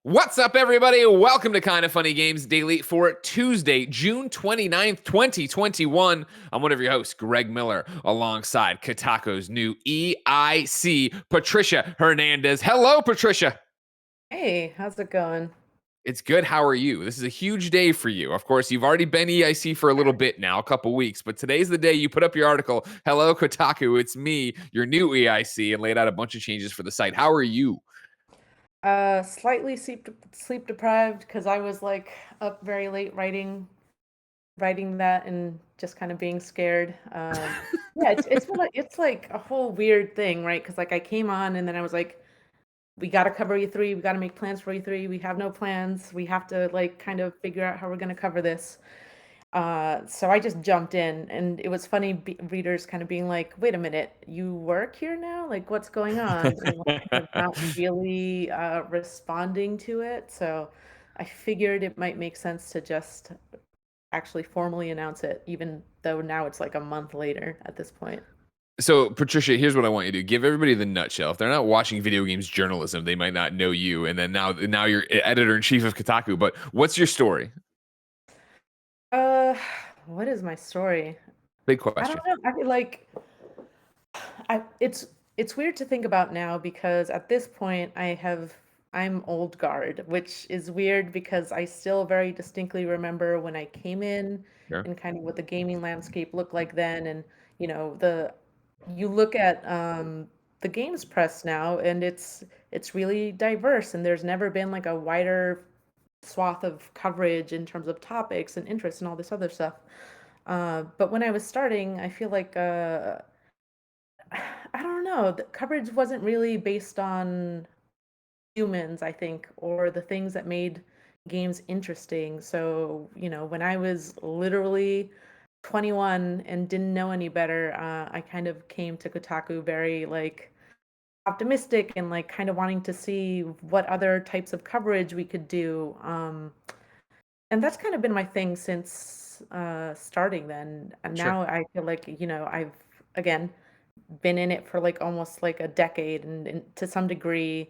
What's up, everybody? Welcome to Kind of Funny Games Daily for Tuesday, June 29th, 2021. I'm one of your hosts, Greg Miller, alongside Kotaku's new EIC, Patricia Hernandez. Hello, Patricia. Hey, how's it going? It's good. How are you? This is a huge day for you. Of course, you've already been EIC for a little bit now, a couple weeks, but today's the day you put up your article. Hello, Kotaku. It's me, your new EIC, and laid out a bunch of changes for the site. How are you? Slightly sleep deprived because I was like up very late writing that and just kind of being scared. Yeah, it's like a whole weird thing, right? Because like I came on and then I was like, we got to cover E3, we got to make plans for E3. We have no plans. We have to like kind of figure out how we're going to cover this. So I just jumped in, and it was funny readers kind of being like, "Wait a minute, you work here now? Like, what's going on?" And like, kind of not really responding to it. So I figured it might make sense to just actually formally announce it, even though now it's like a month later at this point. So, Patricia, here's what I want you to do. Give everybody the nutshell. If they're not watching video games journalism, they might not know you. And then now you're editor in chief of Kotaku. But what's your story? Uh, what is my story? Big I don't question. know. I feel like it's weird to think about now because at this point I'm old guard, which is weird because I still very distinctly remember when I came in Sure. and kind of what the gaming landscape looked like then. And the you look at the games press now, and it's really diverse, and there's never been like a wider swath of coverage in terms of topics and interests and all this other stuff. But when I was starting, I feel like I don't know. The coverage wasn't really based on humans, I think, or the things that made games interesting. So, when I was literally 21 and didn't know any better, I kind of came to Kotaku very like optimistic and like kind of wanting to see what other types of coverage we could do. And that's kind of been my thing since starting then. And Sure. now I feel like, I've again been in it for like almost like a decade, and to some degree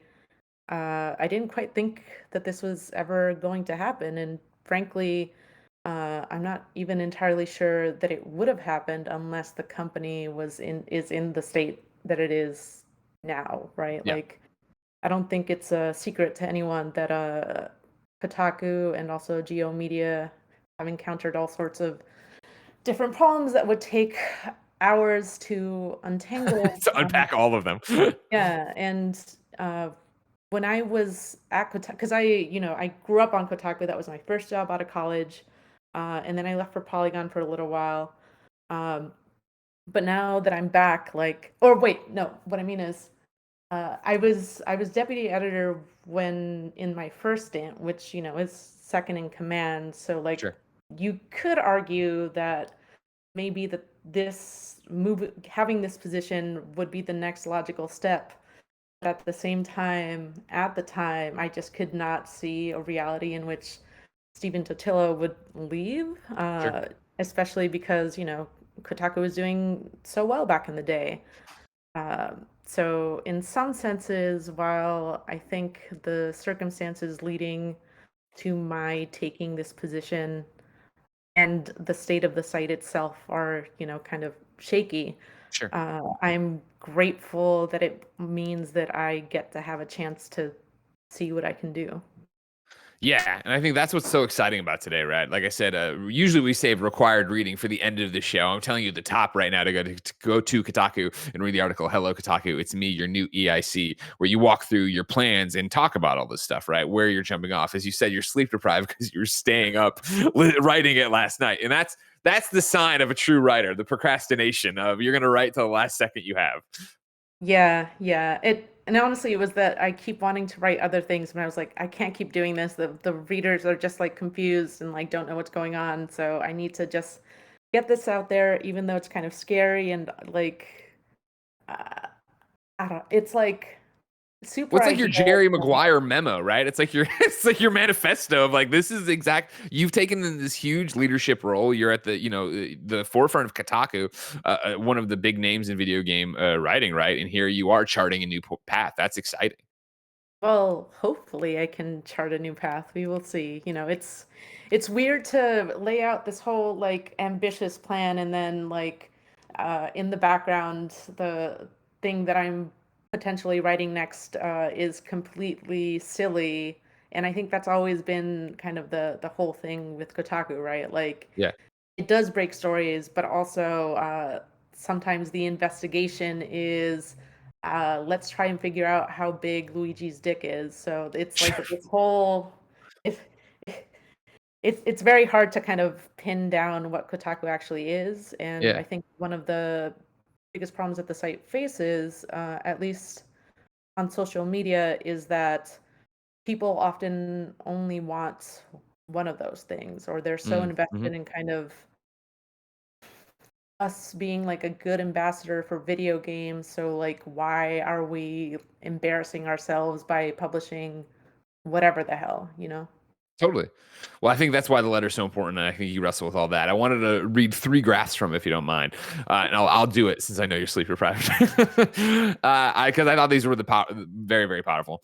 I didn't quite think that this was ever going to happen, and frankly I'm not even entirely sure that it would have happened unless the company is in the state that it is now, right? Yeah. Like, I don't think it's a secret to anyone that Kotaku and also Geo Media have encountered all sorts of different problems that would take hours to untangle. To unpack all of them. Yeah, and when I was at Kotaku, because I grew up on Kotaku. That was my first job out of college, and then I left for Polygon for a little while. Um, but now that I'm back, like, or wait, no, what I mean is, I was deputy editor when in my first stint, which is second in command. So like, Sure. you could argue that maybe that this move having this position would be the next logical step. But at the time, I just could not see a reality in which Stephen Totilo would leave, Sure. especially because Kotaku was doing so well back in the day. So in some senses, while I think the circumstances leading to my taking this position and the state of the site itself are, kind of shaky. Sure. I'm grateful that it means that I get to have a chance to see what I can do. Yeah, and I think that's what's so exciting about today, right? Like I said, usually we save required reading for the end of the show. I'm telling you the top right now to go to Kotaku and read the article. Hello, Kotaku. It's me, your new EIC, where you walk through your plans and talk about all this stuff, right? Where you're jumping off. As you said, you're sleep deprived because you were staying up writing it last night, and that's the sign of a true writer. The procrastination of you're going to write till the last second you have. Yeah, yeah. And honestly, it was that I keep wanting to write other things, and I was like, I can't keep doing this. The readers are just like confused and like don't know what's going on. So I need to just get this out there, even though it's kind of scary and like uh, I don't. It's like Well, super it's like your ideal. Jerry Maguire memo, right? It's like your it's like your manifesto of like this is exact. You've taken this huge leadership role. You're at the forefront of Kotaku, one of the big names in video game writing, right? And here you are charting a new path. That's exciting. Well, hopefully I can chart a new path. We will see. It's weird to lay out this whole like ambitious plan and then like in the background the thing that I'm potentially writing next is completely silly. And I think that's always been kind of the whole thing with Kotaku, right? Like Yeah. it does break stories, but also sometimes the investigation is let's try and figure out how big Luigi's dick is. So it's like this whole it's it's very hard to kind of pin down what Kotaku actually is, and I Yeah. think one of the biggest problems that the site faces, at least on social media, is that people often only want one of those things, or they're so Mm-hmm. invested in kind of us being like a good ambassador for video games. So like why are we embarrassing ourselves by publishing whatever the hell? Totally. Well, I think that's why the letter's so important, and I think you wrestle with all that. I wanted to read 3 graphs from it, if you don't mind, and I'll do it since I know you're sleep deprived. Because I thought these were very, very powerful.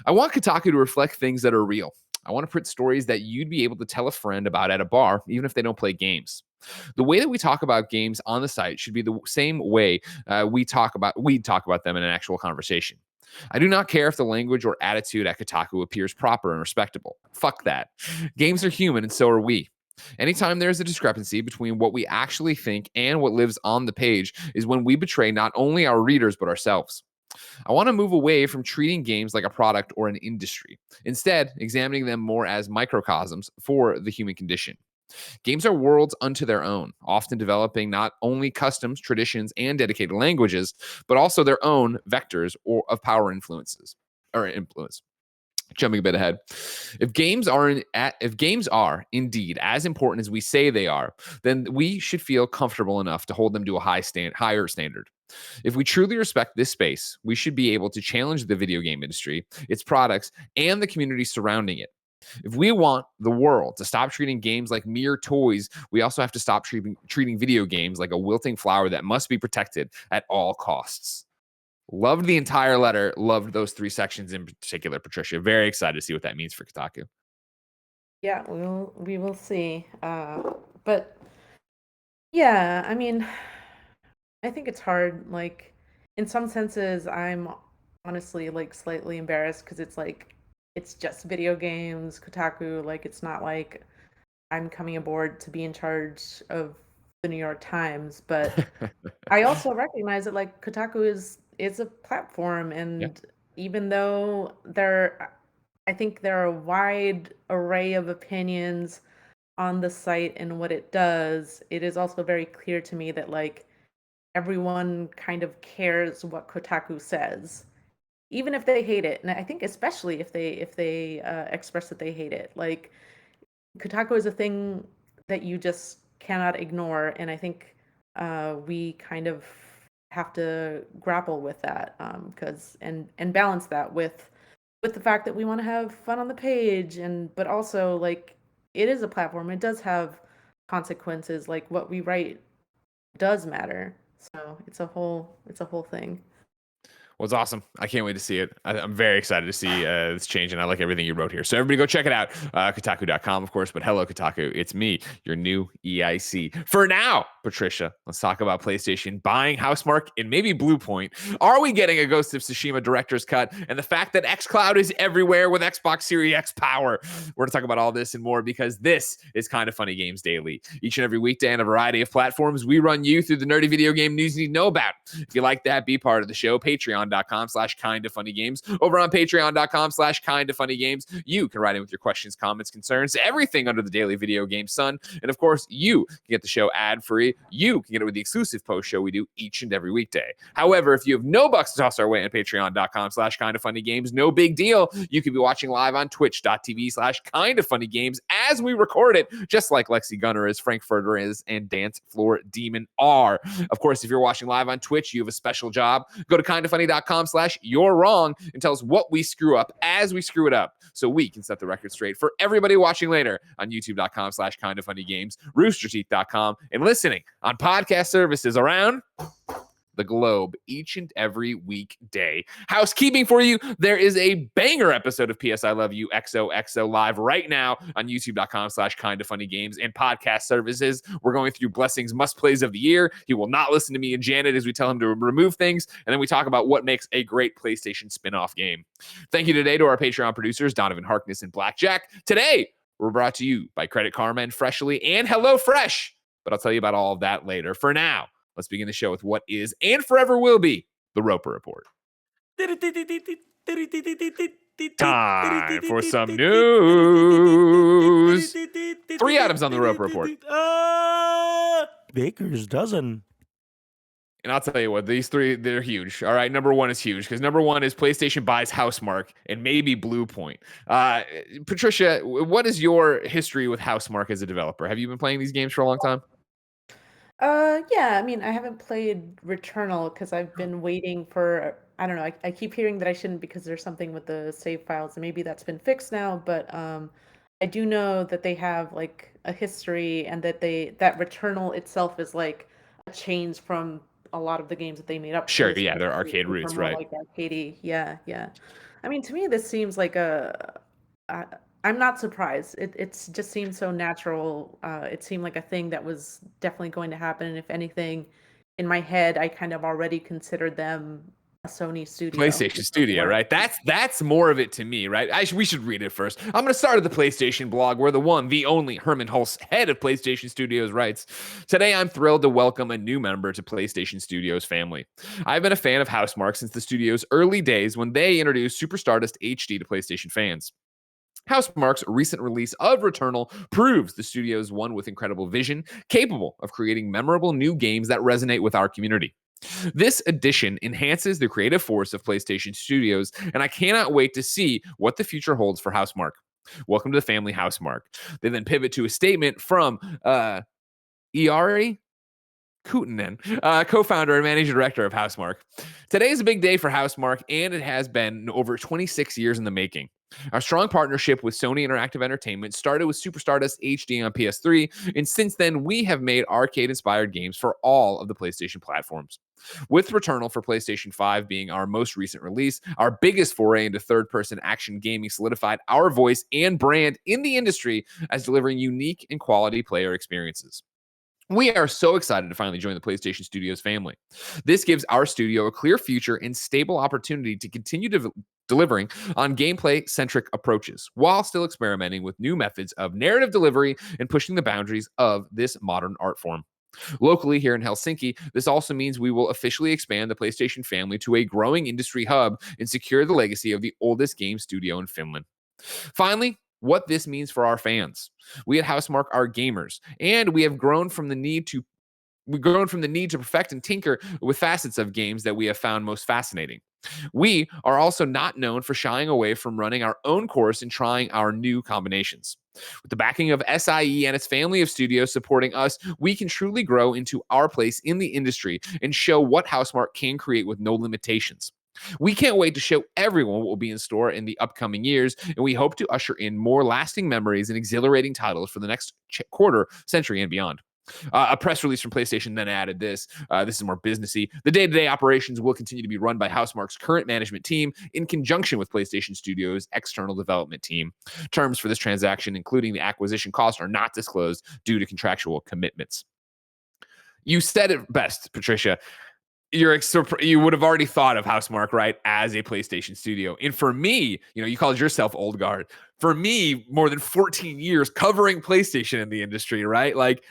I want Kotaku to reflect things that are real. I want to print stories that you'd be able to tell a friend about at a bar, even if they don't play games. The way that we talk about games on the site should be the same way we talk about them in an actual conversation. I do not care if the language or attitude at Kotaku appears proper and respectable. Fuck that. Games are human, and so are we. Anytime there is a discrepancy between what we actually think and what lives on the page is when we betray not only our readers but ourselves. I want to move away from treating games like a product or an industry, instead, examining them more as microcosms for the human condition. Games are worlds unto their own, often developing not only customs, traditions, and dedicated languages, but also their own vectors of power influence. Jumping a bit ahead, if games are indeed as important as we say they are, then we should feel comfortable enough to hold them to a higher standard. If we truly respect this space, we should be able to challenge the video game industry, its products, and the community surrounding it. If we want the world to stop treating games like mere toys, we also have to stop treating video games like a wilting flower that must be protected at all costs. Loved the entire letter. Loved those 3 sections in particular, Patricia. Very excited to see what that means for Kotaku. Yeah, we will see. But yeah, I mean, I think it's hard. Like, in some senses, I'm honestly like slightly embarrassed because it's like it's just video games, Kotaku. Like, it's not like I'm coming aboard to be in charge of the New York Times. But I also recognize that like Kotaku is a platform, Yeah. and even though I think there are a wide array of opinions on the site and what it does, it is also very clear to me that like everyone kind of cares what Kotaku says, even if they hate it. And I think especially if they express that they hate it. Like Kotaku is a thing that you just cannot ignore, and I think we kind of have to grapple with that because and balance that with the fact that we want to have fun on the page, and but also like it is a platform. It does have consequences. Like what we write does matter. So it's a whole thing. Well, it's awesome. I can't wait to see it. I'm very excited to see this change, and I like everything you wrote here. So everybody go check it out. Kotaku.com, of course, but hello, Kotaku. It's me, your new EIC. For now, Patricia, let's talk about PlayStation buying Housemarque and maybe Bluepoint. Are we getting a Ghost of Tsushima director's cut? And the fact that xCloud is everywhere with Xbox Series X power. We're going to talk about all this and more because this is Kind of Funny Games Daily. Each and every weekday on a variety of platforms, we run you through the nerdy video game news you need to know about. If you like that, be part of the show. Patreon.com/kindoffunnygames. Over on Patreon.com/kindoffunnygames, you can write in with your questions, comments, concerns, everything under the daily video game sun. And of course, you can get the show ad-free. You can get it with the exclusive post show we do each and every weekday. However, if you have no bucks to toss our way on Patreon.com/kindoffunnygames, no big deal. You could be watching live on Twitch.tv/kindoffunnygames as we record it, just like Lexi Gunner is, Frankfurter is, and Dance Floor Demon are. Of course, if you're watching live on Twitch, you have a special job. Go to kindoffunny.com/you're wrong and tell us what we screw up as we screw it up so we can set the record straight for everybody watching later on youtube.com/kindoffunnygames, roosterteeth.com, and listening on podcast services around the globe each and every weekday. Housekeeping for you, there is a banger episode of PS I Love You XOXO live right now on youtube.com/kindafunnygames and podcast services. We're going through Blessing's must plays of the year. He will not listen to me and Janet as we tell him to remove things, and then we talk about what makes a great PlayStation spin-off game. Thank you today to our Patreon producers, Donovan Harkness and Blackjack. Today, we're brought to you by Credit Karma and Freshly and HelloFresh, but I'll tell you about all of that later. For now, let's begin the show with what is and forever will be the Roper Report. Time for some news. 3 items on the Roper Report. Baker's dozen. And I'll tell you what, these 3, they're huge. All right, number 1 is huge because number 1 is PlayStation buys Housemarque and maybe Bluepoint. Patricia, what is your history with Housemarque as a developer? Have you been playing these games for a long time? Yeah, I mean, I haven't played Returnal because I've been waiting for, I don't know, I keep hearing that I shouldn't because there's something with the save files, and maybe that's been fixed now, but I do know that they have like a history and that Returnal itself is like a change from a lot of the games that they made up. Sure, yeah, they're arcade roots, more right? like arcadey, yeah. I mean, to me, this seems like I'm not surprised. It just seems so natural. It seemed like a thing that was definitely going to happen. And if anything, in my head, I kind of already considered them a Sony studio. PlayStation studio, right? That's more of it to me, right? We should read it first. I'm going to start at the PlayStation blog where the one, the only Herman Hulse, head of PlayStation Studios, writes, "Today I'm thrilled to welcome a new member to PlayStation Studios family. I've been a fan of Housemarque since the studio's early days when they introduced Super Stardust HD to PlayStation fans. Housemarque's recent release of Returnal proves the studio is one with incredible vision, capable of creating memorable new games that resonate with our community. This addition enhances the creative force of PlayStation Studios, and I cannot wait to see what the future holds for Housemarque. Welcome to the family, Housemarque." They then pivot to a statement from Iari Kutanen, co-founder and managing director of Housemarque. "Today is a big day for Housemarque, and it has been over 26 years in the making. Our strong partnership with Sony Interactive Entertainment started with Super Stardust HD on PS3, and since then, we have made arcade-inspired games for all of the PlayStation platforms. With Returnal for PlayStation 5 being our most recent release, our biggest foray into third-person action gaming solidified our voice and brand in the industry as delivering unique and quality player experiences. We are so excited to finally join the PlayStation Studios family. This gives our studio a clear future and stable opportunity to continue delivering on gameplay-centric approaches while still experimenting with new methods of narrative delivery and pushing the boundaries of this modern art form. Locally here in Helsinki, this also means we will officially expand the PlayStation family to a growing industry hub and secure the legacy of the oldest game studio in Finland. Finally, what this means for our fans. We at Housemarque are gamers, and we have grown from the need to perfect and tinker with facets of games that we have found most fascinating. We are also not known for shying away from running our own course and trying our new combinations. With the backing of SIE and its family of studios supporting us, we can truly grow into our place in the industry and show what Housemarque can create with no limitations. We can't wait to show everyone what will be in store in the upcoming years, and we hope to usher in more lasting memories and exhilarating titles for the next quarter century and beyond." A press release from PlayStation then added this. This is more businessy. "The day-to-day operations will continue to be run by Housemarque's current management team in conjunction with PlayStation Studios' external development team. Terms for this transaction, including the acquisition cost, are not disclosed due to contractual commitments." You said it best, Patricia. You would have already thought of Housemarque, right, as a PlayStation studio. And for me, you called yourself old guard. For me, more than 14 years covering PlayStation in the industry, right? Like,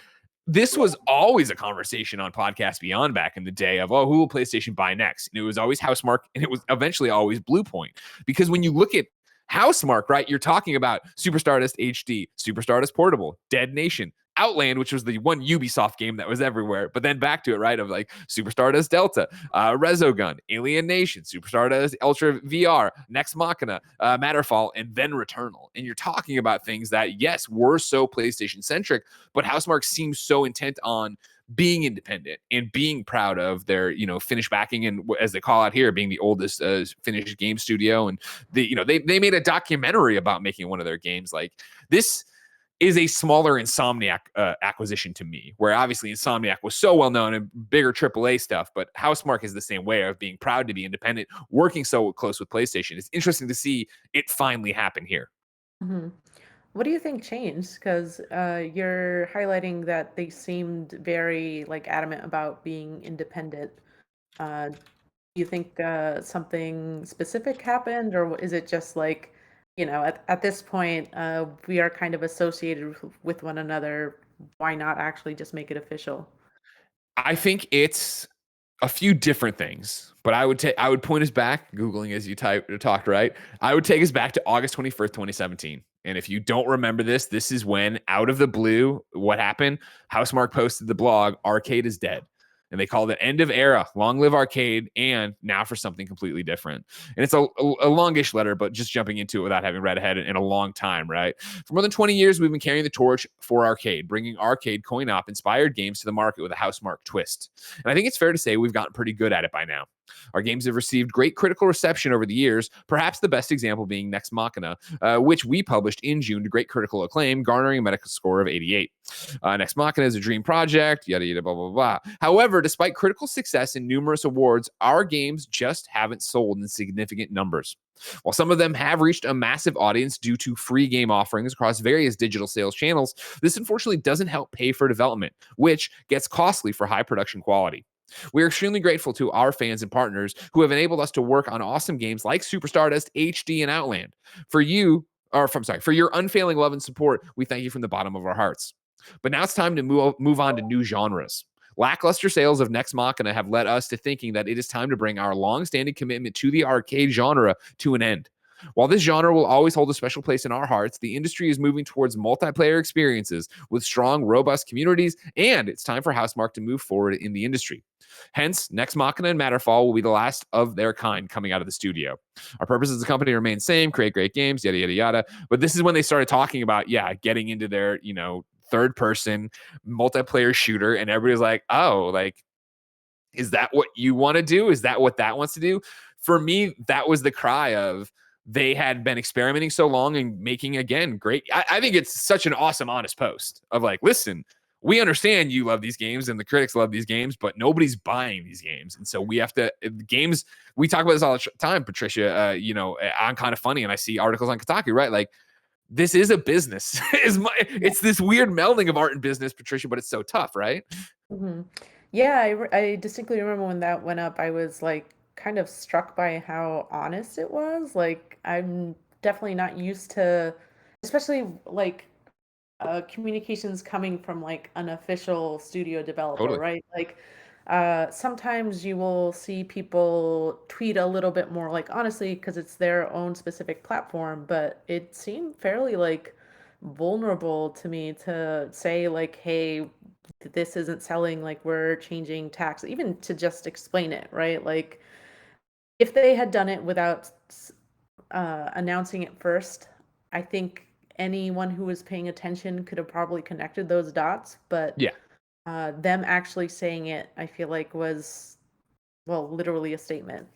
this was always a conversation on Podcast Beyond back in the day of, who will PlayStation buy next? And it was always Housemarque, and it was eventually always Bluepoint. Because when you look at Housemarque, right, you're talking about Super Stardust HD, Super Stardust Portable, Dead Nation, Outland, which was the one Ubisoft game that was everywhere, but then back to it, right, of like Super Stardust Delta, Resogun, Alien Nation, Super Stardust Ultra VR, Next Machina, Matterfall, and then Returnal. And you're talking about things that, yes, were so PlayStation-centric, but Housemarque seems so intent on being independent and being proud of their, Finnish backing, and as they call out here, being the oldest Finnish game studio. And they made a documentary about making one of their games. Like this is a smaller Insomniac acquisition to me, where obviously Insomniac was so well known and bigger AAA stuff, but Housemarque is the same way of being proud to be independent, working so close with PlayStation. It's interesting to see it finally happen here. Mhm. What do you think changed? Because you're highlighting that they seemed very like adamant about being independent. Do you think something specific happened, or is it just like, at this point, we are kind of associated with one another. Why not actually just make it official? I think it's a few different things, but I would point us back, Googling as you talked, right? I would take us back to August 21st, 2017. And if you don't remember this, this is when, out of the blue, what happened? Housemarque posted the blog, Arcade is dead. And they called it end of era, long live arcade, and now for something completely different. And it's a longish letter, but just jumping into it without having read ahead in a long time, right? For more than 20 years, we've been carrying the torch for arcade, bringing arcade coin-op inspired games to the market with a Housemarque twist. And I think it's fair to say we've gotten pretty good at it by now. Our games have received great critical reception over the years, perhaps the best example being Nex Machina, which we published in June to great critical acclaim, garnering a Metacritic score of 88. Nex Machina is a dream project, yada, yada, blah, blah, blah. However, despite critical success and numerous awards, our games just haven't sold in significant numbers. While some of them have reached a massive audience due to free game offerings across various digital sales channels, this unfortunately doesn't help pay for development, which gets costly for high production quality. We are extremely grateful to our fans and partners who have enabled us to work on awesome games like Super Stardust, HD, and Outland. For you, for your unfailing love and support, we thank you from the bottom of our hearts. But now it's time to move on to new genres. Lackluster sales of Nex Machina have led us to thinking that it is time to bring our long-standing commitment to the arcade genre to an end. While this genre will always hold a special place in our hearts, the industry is moving towards multiplayer experiences with strong, robust communities, and it's time for Housemarque to move forward in the industry. Hence, Nex Machina and Matterfall will be the last of their kind coming out of the studio. Our purpose as a company remains same, create great games, yada, yada, yada. But this is when they started talking about, getting into their, third person multiplayer shooter. And everybody's like, oh, like, is that what you want to do? Is that what that wants to do? For me, that was the cry of, they had been experimenting so long and making, again, great. I think it's such an awesome, honest post of like, listen, we understand you love these games and the critics love these games, but nobody's buying these games. And so we have to, games, we talk about this all the time, Patricia, I'm kind of funny and I see articles on Kotaku, right? Like, this is a business. It's this weird melding of art and business, Patricia, but it's so tough, right? Hmm. Yeah, I distinctly remember when that went up, I was like kind of struck by how honest it was. Like, I'm definitely not used to, especially like communications coming from like an official studio developer, Totally. right? Like, sometimes you will see people tweet a little bit more like honestly because it's their own specific platform, but it seemed fairly like vulnerable to me to say like, hey, this isn't selling, like we're changing tax, even to just explain it, right? Like, if they had done it without announcing it first, I think anyone who was paying attention could have probably connected those dots. But Yeah. them actually saying it, I feel like was, well, literally a statement.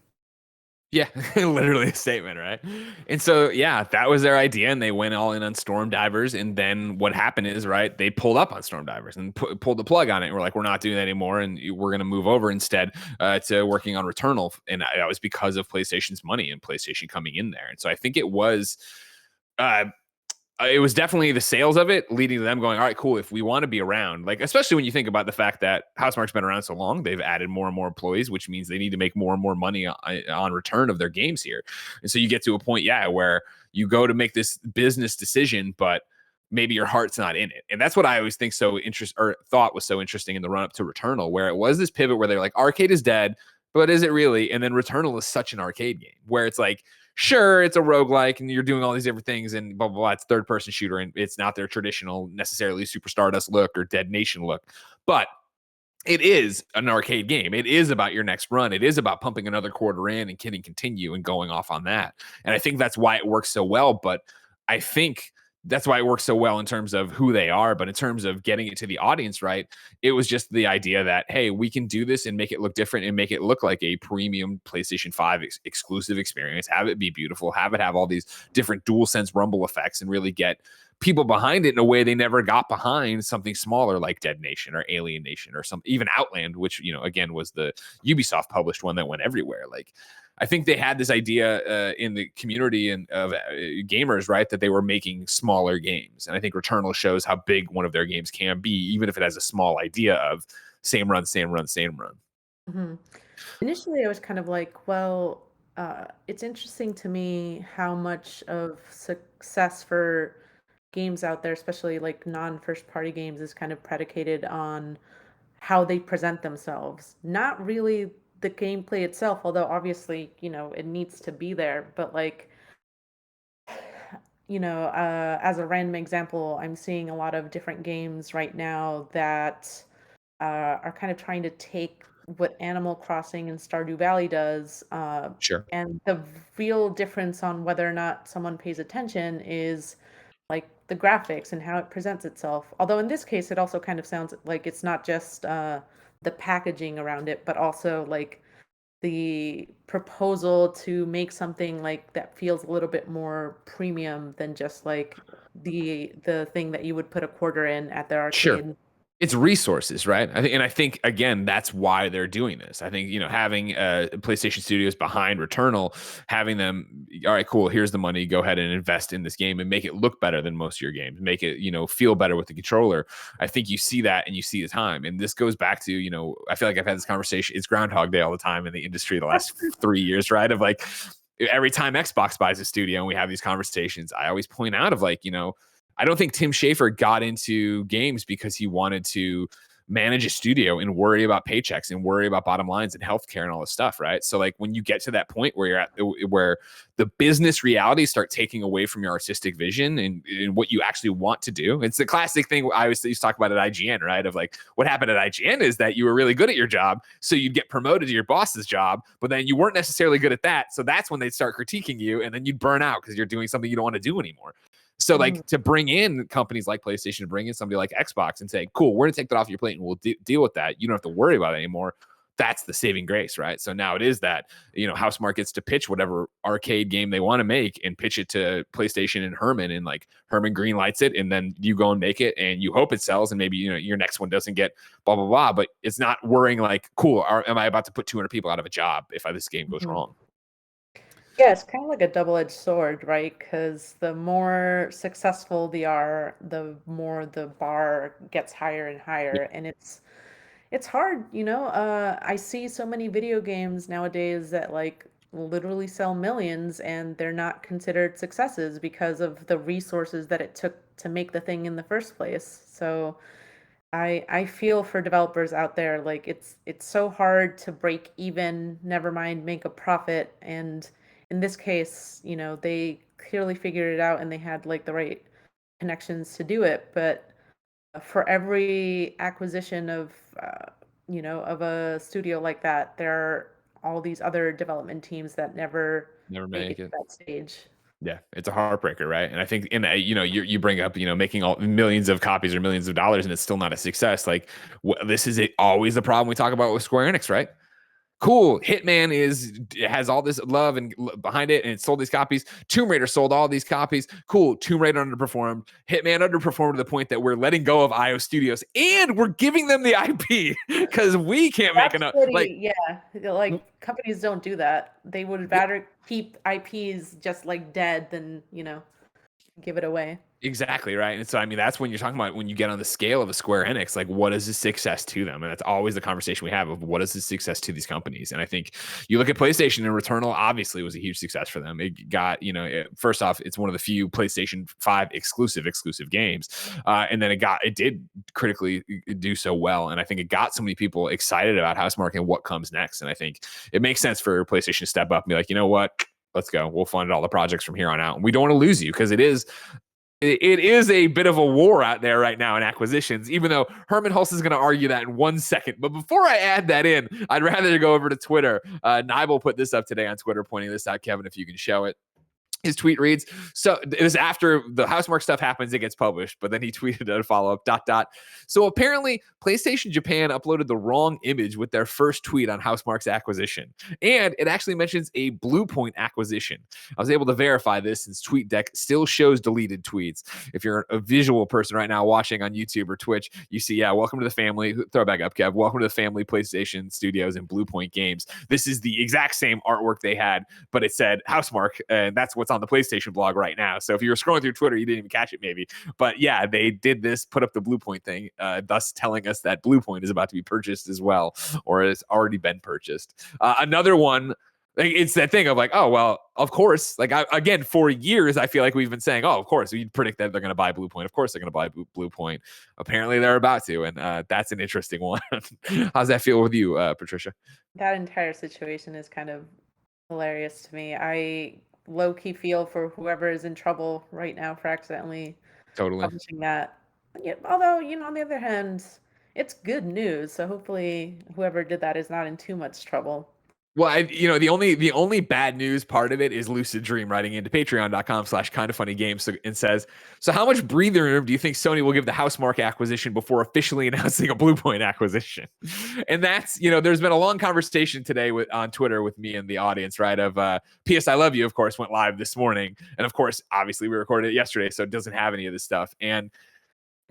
Yeah, literally a statement, right? And so, yeah, that was their idea, and they went all in on Storm Divers. And then what happened is, right, they pulled up on Storm Divers and pulled the plug on it. And we're like, we're not doing that anymore, and we're going to move over instead to working on Returnal. And that was because of PlayStation's money and PlayStation coming in there. And so I think uh, it was definitely the sales of it leading to them going, all right, cool. If we want to be around, like, especially when you think about the fact that Housemarque's been around so long, they've added more and more employees, which means they need to make more and more money on return of their games here. And so you get to a point, where you go to make this business decision, but maybe your heart's not in it. And that's what I always think thought was so interesting in the run up to Returnal, where it was this pivot where they're like, arcade is dead, but is it really? And then Returnal is such an arcade game where it's like, sure, it's a roguelike and you're doing all these different things and blah, blah, blah. It's third person shooter and it's not their traditional necessarily Super Stardust look or Dead Nation look, but it is an arcade game. It is about your next run. It is about pumping another quarter in and continue and going off on that. And I think that's why it works so well. But I think that's why it works so well in terms of who they are. But in terms of getting it to the audience, right, it was just the idea that, hey, we can do this and make it look different and make it look like a premium PlayStation 5 exclusive experience, have it be beautiful, have it have all these different DualSense rumble effects, and really get people behind it in a way they never got behind something smaller like Dead Nation or Alien Nation or some, even Outland, which, you know, again, was the Ubisoft published one that went everywhere. Like, I think they had this idea in the community and of gamers, right, that they were making smaller games. And I think Returnal shows how big one of their games can be, even if it has a small idea of same run, same run, same run. Hmm. Initially, I was kind of like, well, it's interesting to me how much of success for games out there, especially like non-first party games, is kind of predicated on how they present themselves. Not really the gameplay itself, although obviously, it needs to be there. But like, as a random example, I'm seeing a lot of different games right now that are kind of trying to take what Animal Crossing and Stardew Valley does, Sure. and the real difference on whether or not someone pays attention is like the graphics and how it presents itself. Although in this case, it also kind of sounds like it's not just the packaging around it, but also like the proposal to make something like that feels a little bit more premium than just like the thing that you would put a quarter in at the Sure. arcade. It's resources, right? I think again, that's why they're doing this. I think, you know, having PlayStation Studios behind Returnal, having them, all right, cool, here's the money, go ahead and invest in this game and make it look better than most of your games, make it, you know, feel better with the controller. I think you see that and you see the time. And this goes back to, you know, I feel like I've had this conversation, it's Groundhog Day all the time in the industry the last 3 years, right? Of like, every time Xbox buys a studio and we have these conversations, I always point out of like, you know, I don't think Tim Schafer got into games because he wanted to manage a studio and worry about paychecks and worry about bottom lines and healthcare and all this stuff, right? So like when you get to that point where you're at, where the business realities start taking away from your artistic vision and what you actually want to do, it's the classic thing I always used to talk about at IGN, right? Of like what happened at IGN is that you were really good at your job, so you'd get promoted to your boss's job, but then you weren't necessarily good at that, so that's when they'd start critiquing you, and then you'd burn out because you're doing something you don't want to do anymore. So Mhm. like to bring in companies like PlayStation, to bring in somebody like Xbox and say, cool, we're going to take that off your plate and we'll deal with that. You don't have to worry about it anymore. That's the saving grace, right? So now it is that, you know, Housemarque gets to pitch whatever arcade game they want to make and pitch it to PlayStation and Herman, and like Herman green lights it, and then you go and make it and you hope it sells, and maybe, you know, your next one doesn't get blah, blah, blah. But it's not worrying like, cool, am I about to put 200 people out of a job if this game goes Mhm. wrong? Yeah, it's kind of like a double-edged sword, right? Because the more successful they are, the more the bar gets higher and higher, and it's hard, I see so many video games nowadays that like literally sell millions and they're not considered successes because of the resources that it took to make the thing in the first place. So I feel for developers out there, like it's so hard to break even, never mind make a profit. And in this case, they clearly figured it out and they had like the right connections to do it. But for every acquisition of a studio like that, there are all these other development teams that never Never make it make to it. that stage. Yeah, it's a heartbreaker, right? And I think in that, you know, you bring up, you know, making all millions of copies or millions of dollars and it's still not a success. Like this is always the problem we talk about with Square Enix, right? Cool, Hitman has all this love and behind it, and it sold these copies. Tomb Raider sold all these copies. Cool, Tomb Raider underperformed. Hitman underperformed to the point that we're letting go of IO Studios and we're giving them the IP because we can't make That's enough. Like, pretty, yeah. Like companies don't do that. They would rather keep IPs just like dead than, give it away. exactly, right. And so, I mean, that's when you're talking about when you get on the scale of a Square Enix, like what is the success to them? And that's always the conversation we have of what is the success to these companies. And I think you look at PlayStation, and Returnal obviously was a huge success for them. It got, you know, first off, it's one of the few PlayStation 5 exclusive games. And then it did critically do so well. And I think it got so many people excited about Housemarque and what comes next. And I think it makes sense for PlayStation to step up and be like, you know what? Let's go. We'll fund all the projects from here on out. And we don't want to lose you because it is a bit of a war out there right now in acquisitions, even though Herman Hulse is going to argue that in 1 second. But before I add that in, I'd rather go over to Twitter. Nibel put this up today on Twitter, pointing this out. Kevin, if you can show it. His tweet reads, so it was after the Housemarque stuff happens, it gets published, but then he tweeted a follow-up, ... So apparently PlayStation Japan uploaded the wrong image with their first tweet on Housemarque's acquisition. And it actually mentions a Bluepoint acquisition. I was able to verify this since TweetDeck still shows deleted tweets. If you're a visual person right now watching on YouTube or Twitch, you see, yeah, welcome to the family. Throw it back up, Kev. Welcome to the family PlayStation Studios and Bluepoint Games. This is the exact same artwork they had, but it said Housemarque, and that's what's on the PlayStation blog right now. So if you were scrolling through Twitter, you didn't even catch it maybe. But yeah, they did this, put up the Bluepoint thing, thus telling us that Bluepoint is about to be purchased as well, or has already been purchased. Another one, like, it's that thing of like, oh, well, of course. Like, again, for years, I feel like we've been saying, oh, of course, we predict that they're going to buy Bluepoint. Of course, they're going to buy Bluepoint. Apparently, they're about to, and that's an interesting one. How's that feel with you, Patricia? That entire situation is kind of hilarious to me. I low-key feel for whoever is in trouble right now for accidentally Totally. publishing that. Yeah, although, on the other hand, it's good news, so hopefully whoever did that is not in too much trouble. Well, the only bad news part of it is Lucid Dream writing into patreon.com/kindoffunnygames and says, so how much breathing room do you think Sony will give the Housemarque acquisition before officially announcing a Bluepoint acquisition? And that's, there's been a long conversation today on Twitter with me and the audience, right? Of PS I Love You, of course, went live this morning. And of course, obviously we recorded it yesterday, so it doesn't have any of this stuff. And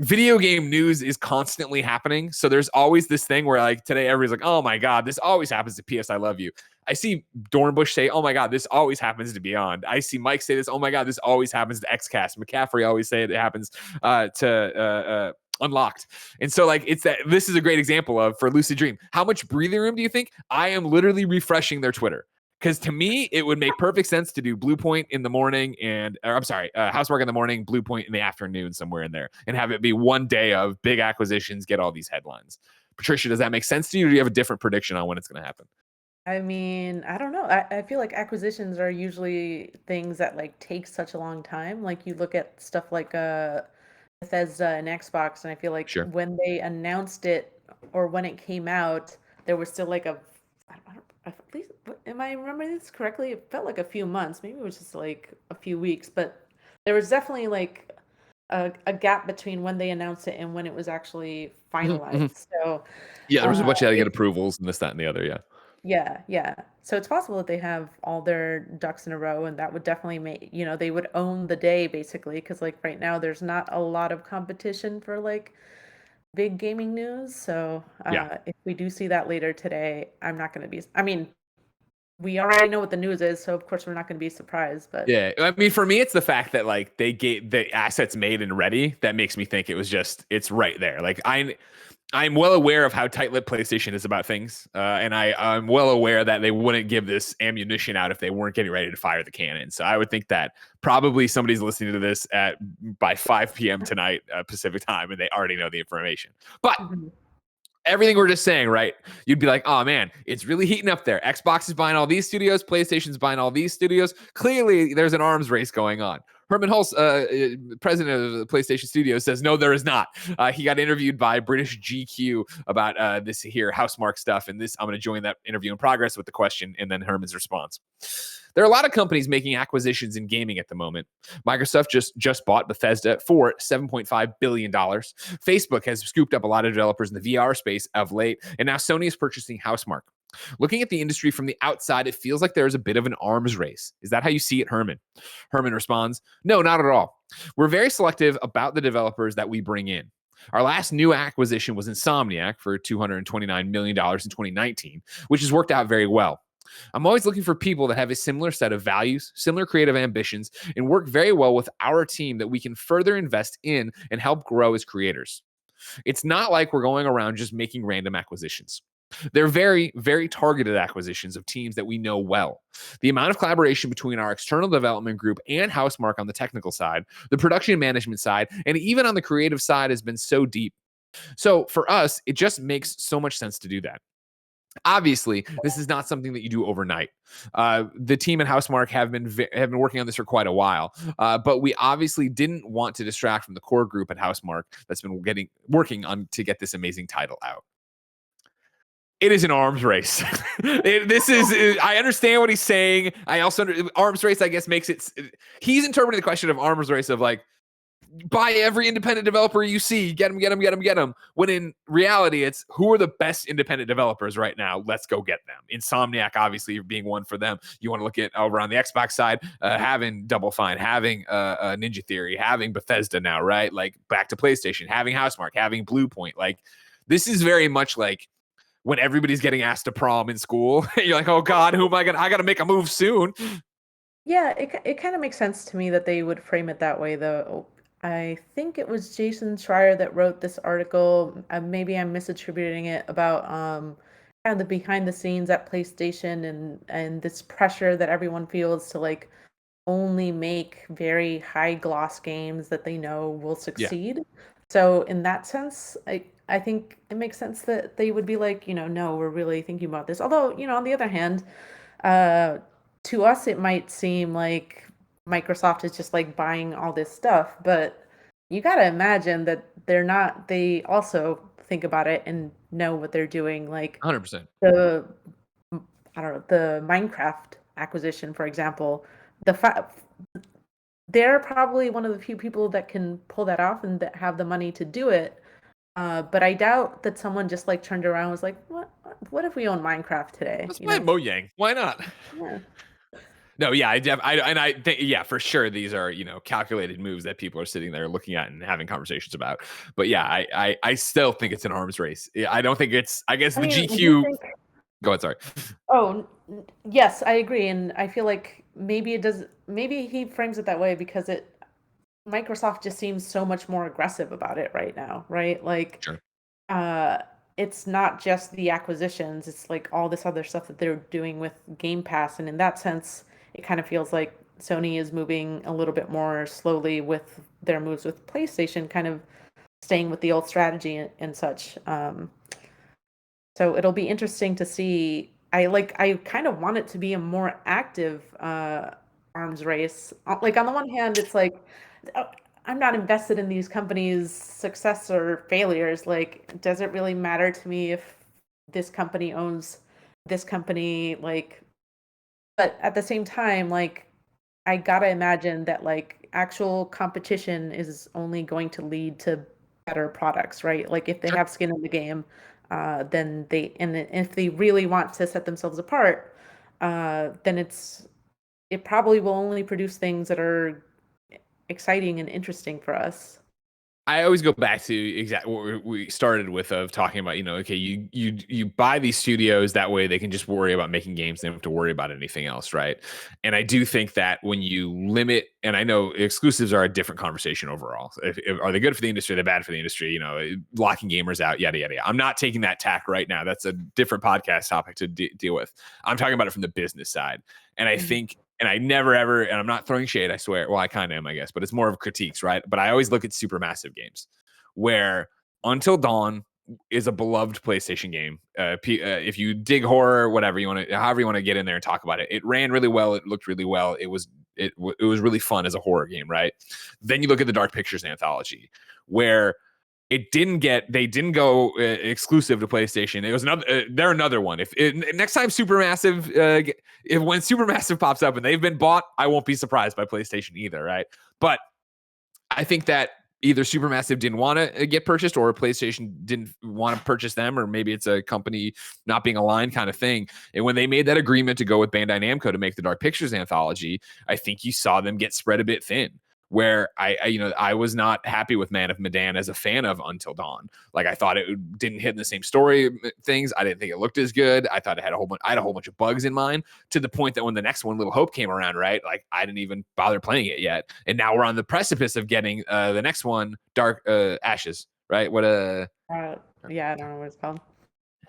video game news is constantly happening. So there's always this thing where like today, everybody's like, oh my God, this always happens to PS I Love You. I see Dornbush say, oh my God, this always happens to Beyond. I see Mike say this, oh my God, this always happens to XCast. McCaffrey always say it happens to Unlocked. And so like this is a great example of, for Lucid Dream, how much breathing room do you think? I am literally refreshing their Twitter. Because to me, it would make perfect sense to do Bluepoint in the morning Housemarque in the morning, Bluepoint in the afternoon, somewhere in there, and have it be one day of big acquisitions, get all these headlines. Patricia, does that make sense to you, or do you have a different prediction on when it's going to happen? I mean, I don't know. I feel like acquisitions are usually things that like take such a long time. Like you look at stuff like Bethesda and Xbox, and I feel like Sure. when they announced it or when it came out, there was still like at least, am I remembering this correctly? It felt like a few months. Maybe it was just like a few weeks, but there was definitely like a gap between when they announced it and when it was actually finalized. So Yeah, there was a bunch you had to get it, approvals and this, that, and the other. Yeah. yeah. So it's possible that they have all their ducks in a row, and that would definitely make, they would own the day basically, because like right now there's not a lot of competition for like big gaming news. So Yeah. if we do see that later today, I'm not going to be, I mean, we already know what the news is, so of course we're not going to be surprised. But Yeah, I mean, for me, it's the fact that like they gave the assets made and ready that makes me think it's right there. Like I'm well aware of how tight-lipped PlayStation is about things, and I'm well aware that they wouldn't give this ammunition out if they weren't getting ready to fire the cannon. So I would think that probably somebody's listening to this by 5 p.m. tonight Pacific time, and they already know the information. But mhm. everything we're just saying, right? You'd be like, oh man, it's really heating up there. Xbox is buying all these studios, PlayStation's buying all these studios. Clearly, there's an arms race going on. Herman Hulse, president of the PlayStation Studios, says, no, there is not. He got interviewed by British GQ about this here Housemarque stuff. And this, I'm going to join that interview in progress with the question and then Herman's response. There are a lot of companies making acquisitions in gaming at the moment. Microsoft just bought Bethesda for $7.5 billion. Facebook has scooped up a lot of developers in the VR space of late, and now Sony is purchasing Housemarque. Looking at the industry from the outside, it feels like there is a bit of an arms race. Is that how you see it, Herman? Herman responds, no, not at all. We're very selective about the developers that we bring in. Our last new acquisition was Insomniac for $229 million in 2019, which has worked out very well. I'm always looking for people that have a similar set of values, similar creative ambitions, and work very well with our team that we can further invest in and help grow as creators. It's not like we're going around just making random acquisitions. They're very, very targeted acquisitions of teams that we know well. The amount of collaboration between our external development group and Housemarque on the technical side, the production management side, and even on the creative side has been so deep. So for us, it just makes so much sense to do that. Obviously, this is not something that you do overnight. The team at Housemarque have been working on this for quite a while, but we obviously didn't want to distract from the core group at Housemarque that's been working on to get this amazing title out. It is an arms race. I understand what he's saying. I also arms race, I guess, makes it. He's interpreting the question of arms race of like, buy every independent developer you see, get them. When in reality, it's who are the best independent developers right now? Let's go get them. Insomniac, obviously, being one for them. You want to look at over on the Xbox side, having Double Fine, having Ninja Theory, having Bethesda now, right? Like back to PlayStation, having Housemarque, having Bluepoint. Like this is very much like when everybody's getting asked to prom in school. You're like, oh God, who am I gonna? I gotta make a move soon. Yeah, it kind of makes sense to me that they would frame it that way, though. I think it was Jason Schreier that wrote this article. Maybe I'm misattributing it about kind of the behind the scenes at PlayStation and this pressure that everyone feels to like only make very high gloss games that they know will succeed. So in that sense, I think it makes sense that they would be like, no, we're really thinking about this. Although, on the other hand, uh, to us, it might seem like Microsoft is just like buying all this stuff, but you got to imagine that they're not, they also think about it and know what they're doing. Like 100%. I don't know, the Minecraft acquisition, for example, they're probably one of the few people that can pull that off and that have the money to do it. But I doubt that someone just like turned around and was like, what if we own Minecraft today? Let's play Mojang. Why not? Yeah. No, yeah, I think, yeah, for sure. These are, calculated moves that people are sitting there looking at and having conversations about. But yeah, I still think it's an arms race. I don't think it's, I guess the GQ. Go ahead, sorry. Oh, yes, I agree. And I feel like maybe he frames it that way because Microsoft just seems so much more aggressive about it right now, right? Like, Sure. It's not just the acquisitions, it's like all this other stuff that they're doing with Game Pass. And in that sense, it kind of feels like Sony is moving a little bit more slowly with their moves with PlayStation, kind of staying with the old strategy and such. So it'll be interesting to see. I kind of want it to be a more active arms race. Like on the one hand, it's like I'm not invested in these companies' success or failures. Like, does it really matter to me if this company owns this company? Like, but at the same time, like, I gotta imagine that like actual competition is only going to lead to better products, right? Like if they have skin in the game, then if they really want to set themselves apart, then it probably will only produce things that are exciting and interesting for us. I always go back to exactly what we started with of talking about, okay, you buy these studios that way they can just worry about making games, they don't have to worry about anything else, right? And I do think that when you limit, and I know exclusives are a different conversation overall. Are they good for the industry? Are they bad for the industry? Locking gamers out, yada yada yada. I'm not taking that tack right now. That's a different podcast topic to deal with. I'm talking about it from the business side, and I think. And I never ever, and I'm not throwing shade, I swear. Well, I kind of am, I guess, but it's more of critiques, right? But I always look at supermassive games where Until Dawn is a beloved PlayStation game. If you dig horror, whatever you want to, however you want to get in there and talk about it, it ran really well. It looked really well. It was really fun as a horror game, right? Then you look at the Dark Pictures anthology, where they didn't go exclusive to PlayStation. It was they're another one. Next time Supermassive, when Supermassive pops up and they've been bought, I won't be surprised by PlayStation either, right? But I think that either Supermassive didn't want to get purchased or PlayStation didn't want to purchase them, or maybe it's a company not being aligned kind of thing. And when they made that agreement to go with Bandai Namco to make the Dark Pictures anthology, I think you saw them get spread a bit thin. Where I was not happy with Man of Medan as a fan of Until Dawn. Like I thought it didn't hit in the same story things. I didn't think it looked as good. I thought I had a whole bunch of bugs in mine, to the point that when the next one, Little Hope, came around, right? Like I didn't even bother playing it yet. And now we're on the precipice of getting the next one, Dark Ashes, right? Yeah, I don't know what it's called.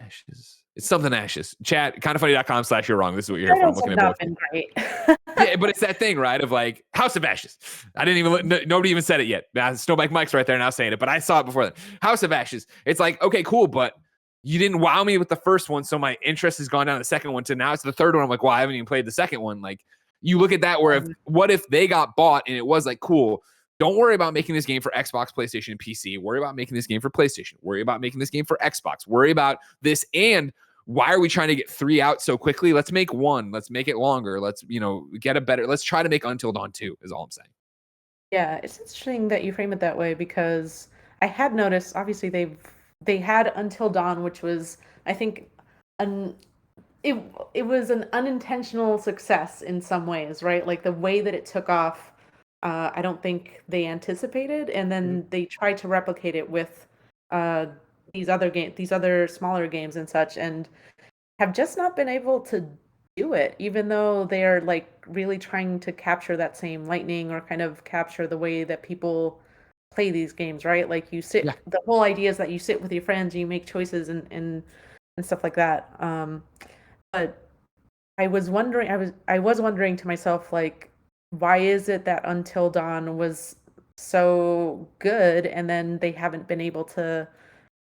Ashes. It's something Ashes. Chat, kindoffunny.com/you're wrong. This is what you're here for. I'm looking at not been great. Yeah, but it's that thing, right? Of like House of Ashes. I didn't even, nobody even said it yet. Snowbike Mike's right there now saying it, but I saw it before that. House of Ashes. It's like, okay, cool, but you didn't wow me with the first one, so my interest has gone down the second one to now it's the third one. I'm like, well, I haven't even played the second one. Like, you look at that where what if they got bought and it was like, cool, don't worry about making this game for Xbox, PlayStation, and PC. Worry about making this game for PlayStation. Worry about making this game for Xbox. Worry about this, and why are we trying to get 3 out so quickly? Let's make 1. Let's make it longer. Let's, get a better. Let's try to make Until Dawn 2 is all I'm saying. Yeah, it's interesting that you frame it that way because I had noticed obviously they had Until Dawn, which was I think an it it was an unintentional success in some ways, right? Like the way that it took off, I don't think they anticipated, and then they tried to replicate it with uh, these other smaller games and such, and have just not been able to do it, even though they are like really trying to capture that same lightning or kind of capture the way that people play these games, right? Like Yeah. the whole idea is that you sit with your friends, you make choices and stuff like that. But I was wondering to myself, like, why is it that Until Dawn was so good and then they haven't been able to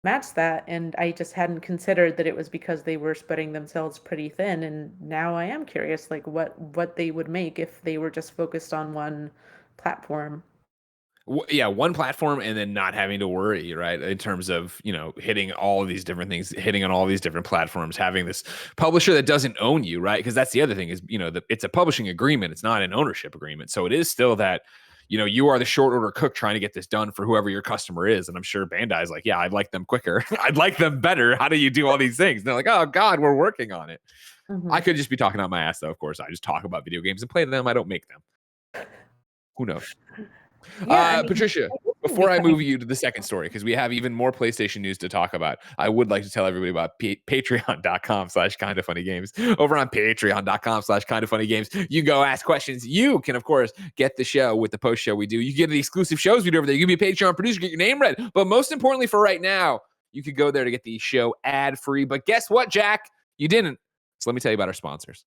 match that? And I just hadn't considered that it was because they were spreading themselves pretty thin. And now I am curious, like, what they would make if they were just focused on one platform. Yeah, one platform and then not having to worry, right? In terms of, hitting all of these different things, hitting on all these different platforms, having this publisher that doesn't own you, right? Because that's the other thing is, it's a publishing agreement. It's not an ownership agreement. So it is still that, you are the short order cook trying to get this done for whoever your customer is. And I'm sure Bandai's like, yeah, I'd like them quicker. I'd like them better. How do you do all these things? And they're like, oh God, we're working on it. I could just be talking out my ass though. Of course, I just talk about video games and play them. I don't make them. Who knows? Yeah, I mean, Patricia, I guess it would be before I funny. move you to the second story, because we have even more PlayStation news to talk about, I would like to tell everybody about patreon.com/kindoffunnygames. Over on patreon.com/kindoffunnygames, you go ask questions. You can, of course, get the show with the post show we do. You get the exclusive shows we do over there. You can be a Patreon producer, get your name read. But most importantly for right now, you could go there to get the show ad-free. But guess what, Jack? You didn't. So let me tell you about our sponsors.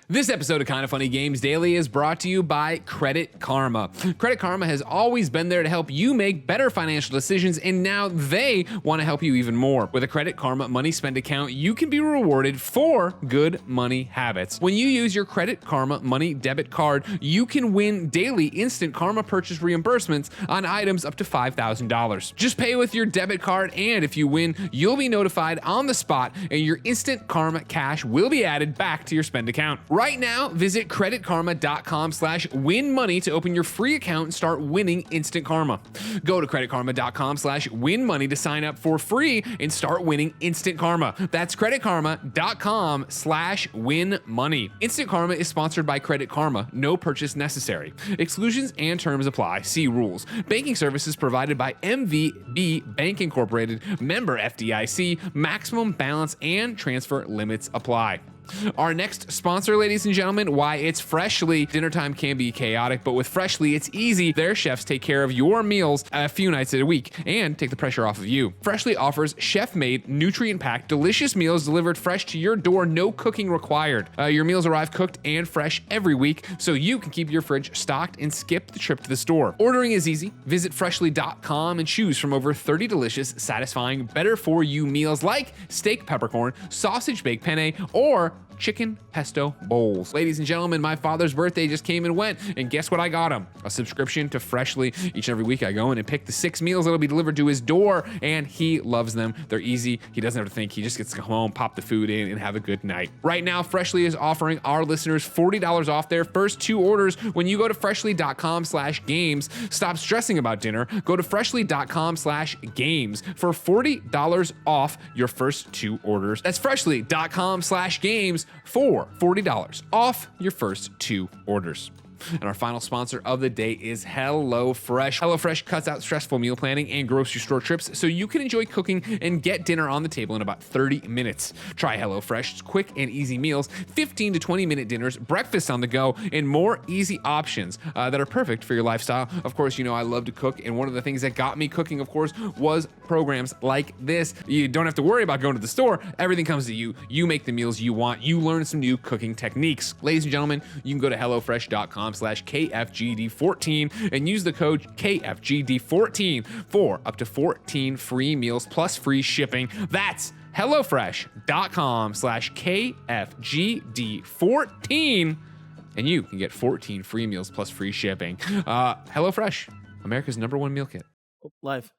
This episode of Kind of Funny Games Daily is brought to you by Credit Karma. Credit Karma has always been there to help you make better financial decisions, and now they want to help you even more. With a Credit Karma Money Spend account, you can be rewarded for good money habits. When you use your Credit Karma Money Debit Card, you can win daily instant Karma purchase reimbursements on items up to $5,000. Just pay with your debit card, and if you win, you'll be notified on the spot, and your instant Karma cash will be added back to your spend account. Right now, visit creditkarma.com/winmoney to open your free account and start winning instant karma. Go to creditkarma.com/winmoney to sign up for free and start winning instant karma. That's creditkarma.com/winmoney. Instant Karma is sponsored by Credit Karma. No purchase necessary. Exclusions and terms apply. See rules. Banking services provided by MVB Bank Incorporated, member FDIC. Maximum balance and transfer limits apply. Our next sponsor, ladies and gentlemen, why it's Freshly. Dinner time can be chaotic, but with Freshly, it's easy. Their chefs take care of your meals a few nights a week and take the pressure off of you. Freshly offers chef-made, nutrient-packed, delicious meals delivered fresh to your door, no cooking required. Your meals arrive cooked and fresh every week, so you can keep your fridge stocked and skip the trip to the store. Ordering is easy. Visit freshly.com and choose from over 30 delicious, satisfying, better-for-you meals like steak peppercorn, sausage baked penne, or chicken pesto bowls. Ladies and gentlemen, my father's birthday just came and went, and guess what I got him? A subscription to Freshly. Each and every week I go in and pick the 6 meals that'll be delivered to his door, and he loves them. They're easy. He doesn't have to think. He just gets to come home, pop the food in, and have a good night. Right now, Freshly is offering our listeners $40 off their first 2 orders when you go to freshly.com/games. Stop stressing about dinner. Go to freshly.com/games for $40 off your first 2 orders. That's freshly.com/games for $40 off your first 2 orders. And our final sponsor of the day is HelloFresh. HelloFresh cuts out stressful meal planning and grocery store trips so you can enjoy cooking and get dinner on the table in about 30 minutes. Try HelloFresh's quick and easy meals, 15 to 20-minute dinners, breakfast on the go, and more easy options that are perfect for your lifestyle. Of course, I love to cook, and one of the things that got me cooking, of course, was programs like this. You don't have to worry about going to the store. Everything comes to you. You make the meals you want. You learn some new cooking techniques. Ladies and gentlemen, you can go to hellofresh.com/KFGD14 and use the code KFGD14 for up to 14 free meals plus free shipping. That's hellofresh.com/KFGD14 and you can get 14 free meals plus free shipping. HelloFresh, America's #1 meal kit. Live.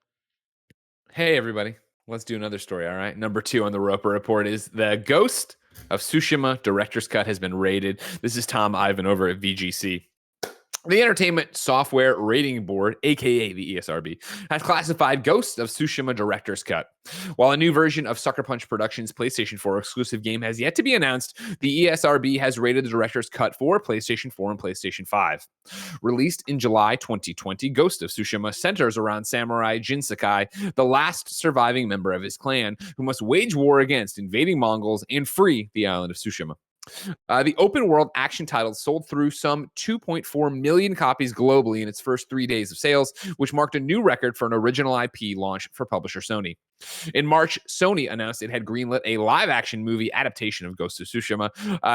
Hey everybody, Let's do another story. All right. Number 2 on the Roper Report is the Ghost of Tsushima director's cut has been rated. This is Tom Ivan over at VGC. The Entertainment Software Rating Board, aka the ESRB, has classified Ghost of Tsushima Director's Cut. While a new version of Sucker Punch Productions' PlayStation 4 exclusive game has yet to be announced, the ESRB has rated the Director's Cut for PlayStation 4 and PlayStation 5. Released in July 2020, Ghost of Tsushima centers around Samurai Jin Sakai, the last surviving member of his clan, who must wage war against invading Mongols and free the island of Tsushima. The open world action title sold through some 2.4 million copies globally in its first 3 days of sales, which marked a new record for an original IP launch for publisher Sony. In March, Sony announced it had greenlit a live-action movie adaptation of Ghost of Tsushima,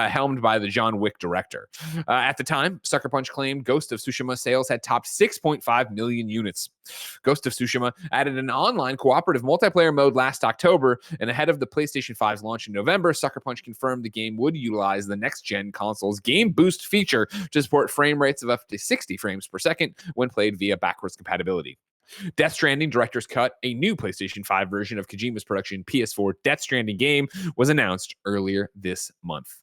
helmed by the John Wick director. At the time, Sucker Punch claimed Ghost of Tsushima sales had topped 6.5 million units. Ghost of Tsushima added an online cooperative multiplayer mode last October, and ahead of the PlayStation 5's launch in November, Sucker Punch confirmed the game would utilize the next-gen console's Game Boost feature to support frame rates of up to 60 frames per second when played via backwards compatibility. Death Stranding Director's Cut, a new PlayStation 5 version of Kojima's production PS4 Death Stranding game, was announced earlier this month.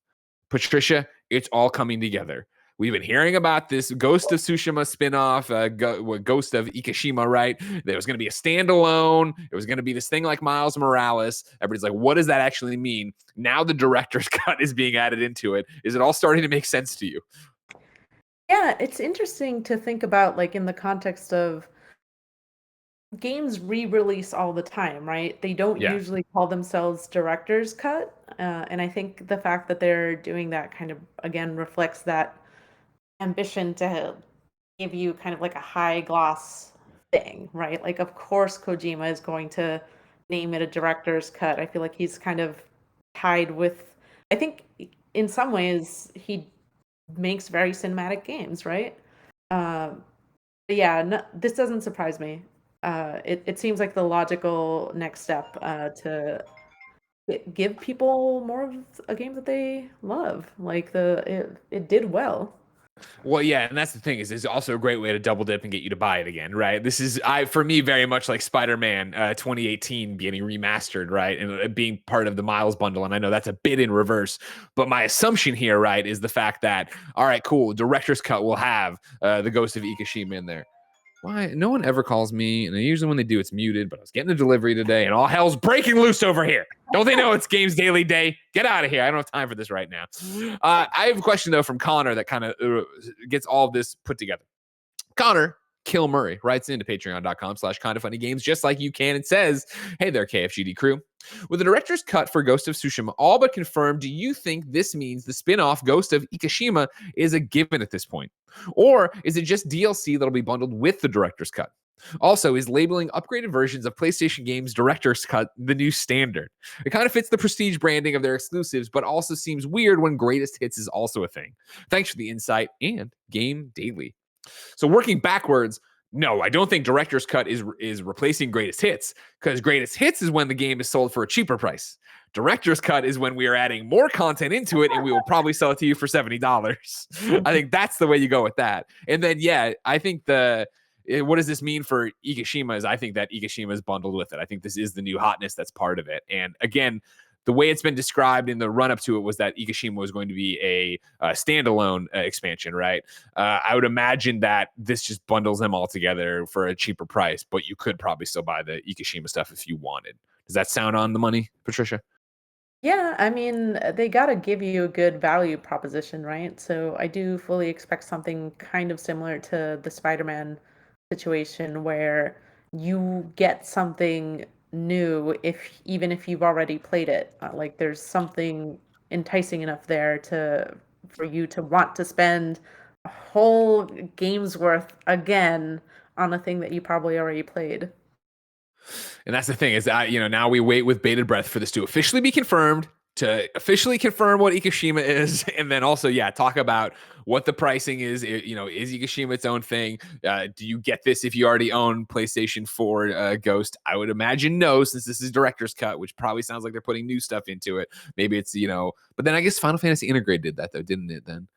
Patricia, it's all coming together. We've been hearing about this Ghost of Tsushima spinoff, Ghost of Ikishima, right? There was going to be a standalone. It was going to be this thing like Miles Morales. Everybody's like, what does that actually mean? Now the director's cut is being added into it. Is it all starting to make sense to you? Yeah, it's interesting to think about, like, in the context of games re-release all the time, right? They don't Yeah. usually call themselves director's cut, and I think the fact that they're doing that kind of again reflects that ambition to give you kind of like a high gloss thing, right? Like, of course, Kojima is going to name it a director's cut. I feel like he's kind of tied with. I think in some ways he makes very cinematic games, right? Um, but yeah, no, this doesn't surprise me. It seems like the logical next step to give people more of a game that they love. Like it did well. Well, yeah, and that's the thing is, it's also a great way to double dip and get you to buy it again, right? This is, for me, very much like Spider-Man 2018 getting remastered, right, and being part of the Miles bundle. And I know that's a bit in reverse, but my assumption here, right, is the fact that, all right, cool, director's cut will have the Ghost of Ikishima in there. Why? No one ever calls me, and usually when they do, it's muted. But I was getting a delivery today, and all hell's breaking loose over here. Don't they know it's Games Daily Day? Get out of here. I don't have time for this right now. I have a question, though, from Connor that kind of gets all of this put together. Conor Killmurray writes into patreon.com/kindoffunnygames, just like you can, and says, hey there, KFGD crew. With the director's cut for Ghost of Tsushima all but confirmed, do you think this means the spin-off Ghost of Ikishima is a given at this point? Or is it just DLC that'll be bundled with the director's cut? Also, is labeling upgraded versions of PlayStation games director's cut the new standard? It kind of fits the prestige branding of their exclusives, but also seems weird when greatest hits is also a thing. Thanks for the insight and Game Daily. So working backwards, no, I don't think director's cut is replacing greatest hits, because greatest hits is when the game is sold for a cheaper price. Director's cut is when we are adding more content into it, and we will probably sell it to you for $70. I think that's the way you go with that. And then, yeah, I think what does this mean for Ikishima is I think that Ikishima is bundled with it. I think this is the new hotness that's part of it. And again, the way it's been described in the run-up to it was that Ikishima was going to be a standalone expansion, right? I would imagine that this just bundles them all together for a cheaper price, but you could probably still buy the Ikishima stuff if you wanted. Does that sound on the money, Patricia? Yeah, I mean, they gotta give you a good value proposition, right? So I do fully expect something kind of similar to the Spider-Man situation where you get something new if even if you've already played it. Like there's something enticing enough there to for you to want to spend a whole game's worth again on a thing that you probably already played. And that's the thing is that, now we wait with bated breath for this to officially be confirmed, to officially confirm what Ikishima is, and then also, yeah, talk about what the pricing is. Is Ikishima its own thing? Do you get this if you already own PlayStation 4 Ghost? I would imagine no, since this is director's cut, which probably sounds like they're putting new stuff into it. Maybe it's, but then I guess Final Fantasy Integrated did that, though, didn't it then?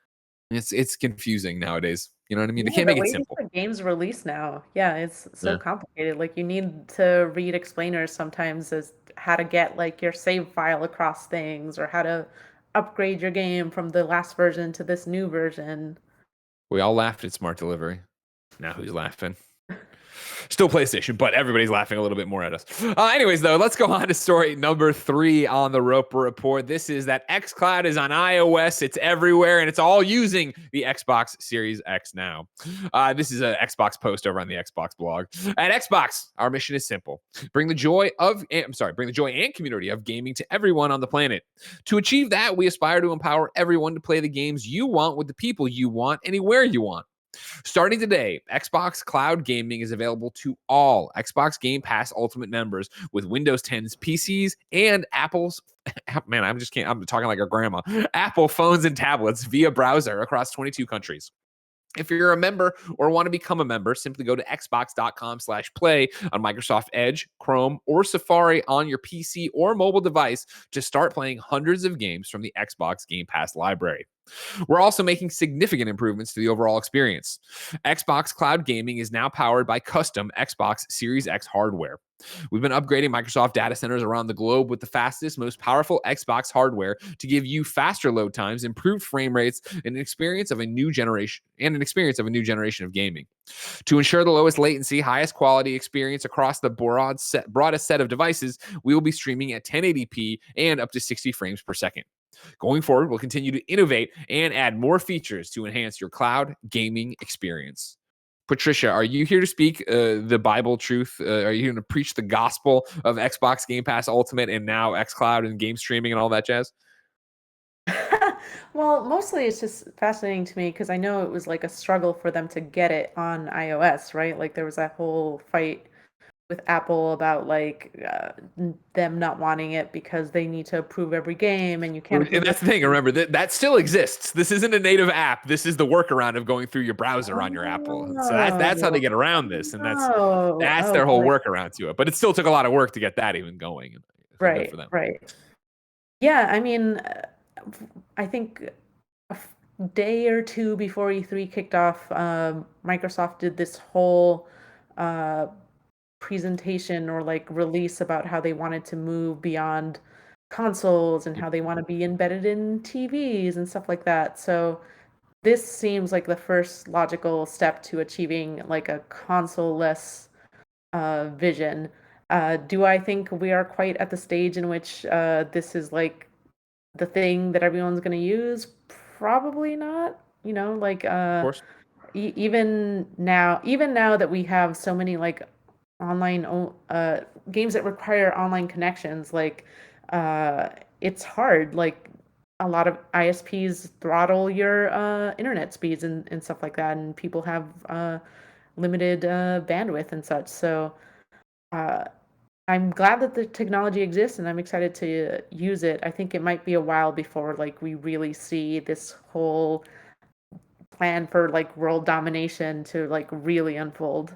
It's confusing nowadays. You know what I mean? They Yeah, can't the make it way these simple. games release now, yeah, it's so Yeah. complicated. Like you need to read explainers sometimes as how to get like your save file across things or how to upgrade your game from the last version to this new version. We all laughed at smart delivery. Now who's laughing? Still PlayStation, but everybody's laughing a little bit more at us. Anyways, though, let's go on to story number 3 on the Roper Report. This is that xCloud is on iOS. It's everywhere, and it's all using the Xbox Series X now. This is an Xbox post over on the Xbox blog. At Xbox, our mission is simple: bring the joy and community of gaming to everyone on the planet. To achieve that, we aspire to empower everyone to play the games you want with the people you want, anywhere you want. Starting today, Xbox Cloud Gaming is available to all Xbox Game Pass Ultimate members with Windows 10's PCs and Apple's man, I'm talking like a grandma. Apple phones and tablets via browser across 22 countries. If you're a member or want to become a member, simply go to xbox.com/play on Microsoft Edge, Chrome, or Safari on your PC or mobile device to start playing hundreds of games from the Xbox Game Pass library. We're also making significant improvements to the overall experience. Xbox Cloud Gaming is now powered by custom Xbox Series X hardware. We've been upgrading Microsoft data centers around the globe with the fastest, most powerful Xbox hardware to give you faster load times, improved frame rates, and an experience of a new generation of gaming. To ensure the lowest latency, highest quality experience across the broadest set of devices, we will be streaming at 1080p and up to 60 frames per second. Going forward, we'll continue to innovate and add more features to enhance your cloud gaming experience. Patricia, are you here to speak the Bible truth? Are you here to preach the gospel of Xbox Game Pass Ultimate and now xCloud and game streaming and all that jazz? Well, mostly it's just fascinating to me because I know it was like a struggle for them to get it on iOS, right? Like there was that whole fight with Apple about like them not wanting it because they need to approve every game and you can't And approve that's the it. thing. Remember that still exists. This isn't a native app. This is the workaround of going through your browser on your Apple. So that's how they Oh, get around this, and that's oh, that's oh their whole boy. workaround to it. But it still took a lot of work to get that even going. So good Right, for them. right. Yeah, I mean, I think day or two before E3 kicked off, Microsoft did this whole uh, presentation or like release about how they wanted to move beyond consoles and how they want to be embedded in TVs and stuff like that. So this seems like the first logical step to achieving like a console-less vision. Do I think we are quite at the stage in which this is like the thing that everyone's going to use? Probably not. You know, like Of course. even now that we have so many like games that require online connections, like uh, it's hard. Like a lot of ISPs throttle your internet speeds and stuff like that, and people have limited bandwidth and such. So uh, I'm glad that the technology exists, and I'm excited to use it. I think it might be a while before like we really see this whole plan for like world domination to like really unfold.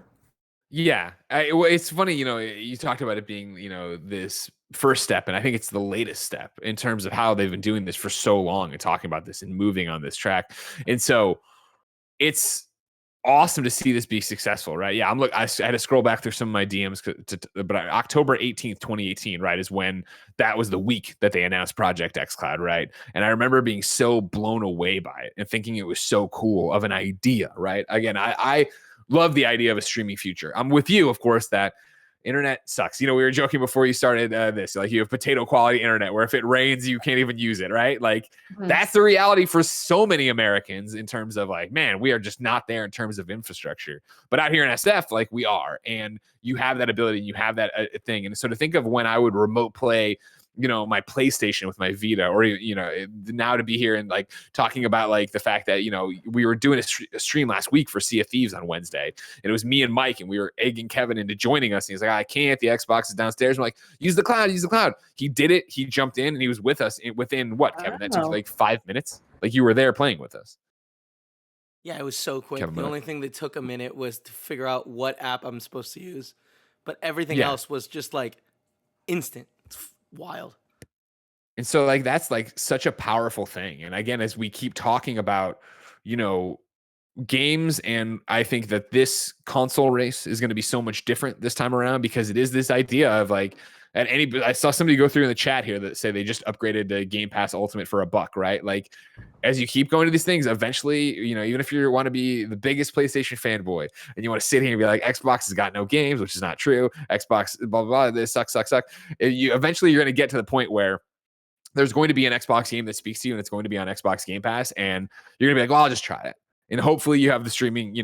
Yeah, it's funny. You talked about it being this first step, and I think it's the latest step in terms of how they've been doing this for so long and talking about this and moving on this track. And so it's awesome to see this be successful, right? Yeah, I had to scroll back through some of my DMs, but October 18th, 2018, right, is when that was the week that they announced Project xCloud, right? And I remember being so blown away by it and thinking it was so cool of an idea, right? Again, I love the idea of a streaming future. I'm with you, of course, that internet sucks. We were joking before you started this, like you have potato quality internet where if it rains, you can't even use it, right? Like Mhm. that's the reality for so many Americans in terms of like, man, we are just not there in terms of infrastructure. But out here in SF, like we are, and you have that ability, and you have that thing. And so to think of when I would remote play, my PlayStation with my Vita, or now to be here and like talking about like the fact that we were doing a stream last week for Sea of Thieves on Wednesday, and it was me and Mike, and we were egging Kevin into joining us. And he's like, I can't. The Xbox is downstairs. I'm like, use the cloud. Use the cloud. He did it. He jumped in, and he was with us within what, Kevin? That took you Oh. like 5 minutes. Like you were there playing with us, Yeah, it was so quick. Kevin. The But only thing that took a minute was to figure out what app I'm supposed to use, but everything yeah. else was just like instant. It's wild. And so like that's like such a powerful thing. And again, as we keep talking about games, and I think that this console race is going to be so much different this time around, because it is this idea of like, I saw somebody go through in the chat here that say they just upgraded to Game Pass Ultimate for $1, right? Like, as you keep going to these things, eventually, even if you want to be the biggest PlayStation fanboy and you want to sit here and be like, Xbox has got no games, which is not true. Xbox, blah, blah, blah, this sucks. Eventually you're going to get to the point where there's going to be an Xbox game that speaks to you, and it's going to be on Xbox Game Pass, and you're going to be like, well, I'll just try it. And hopefully you have the streaming,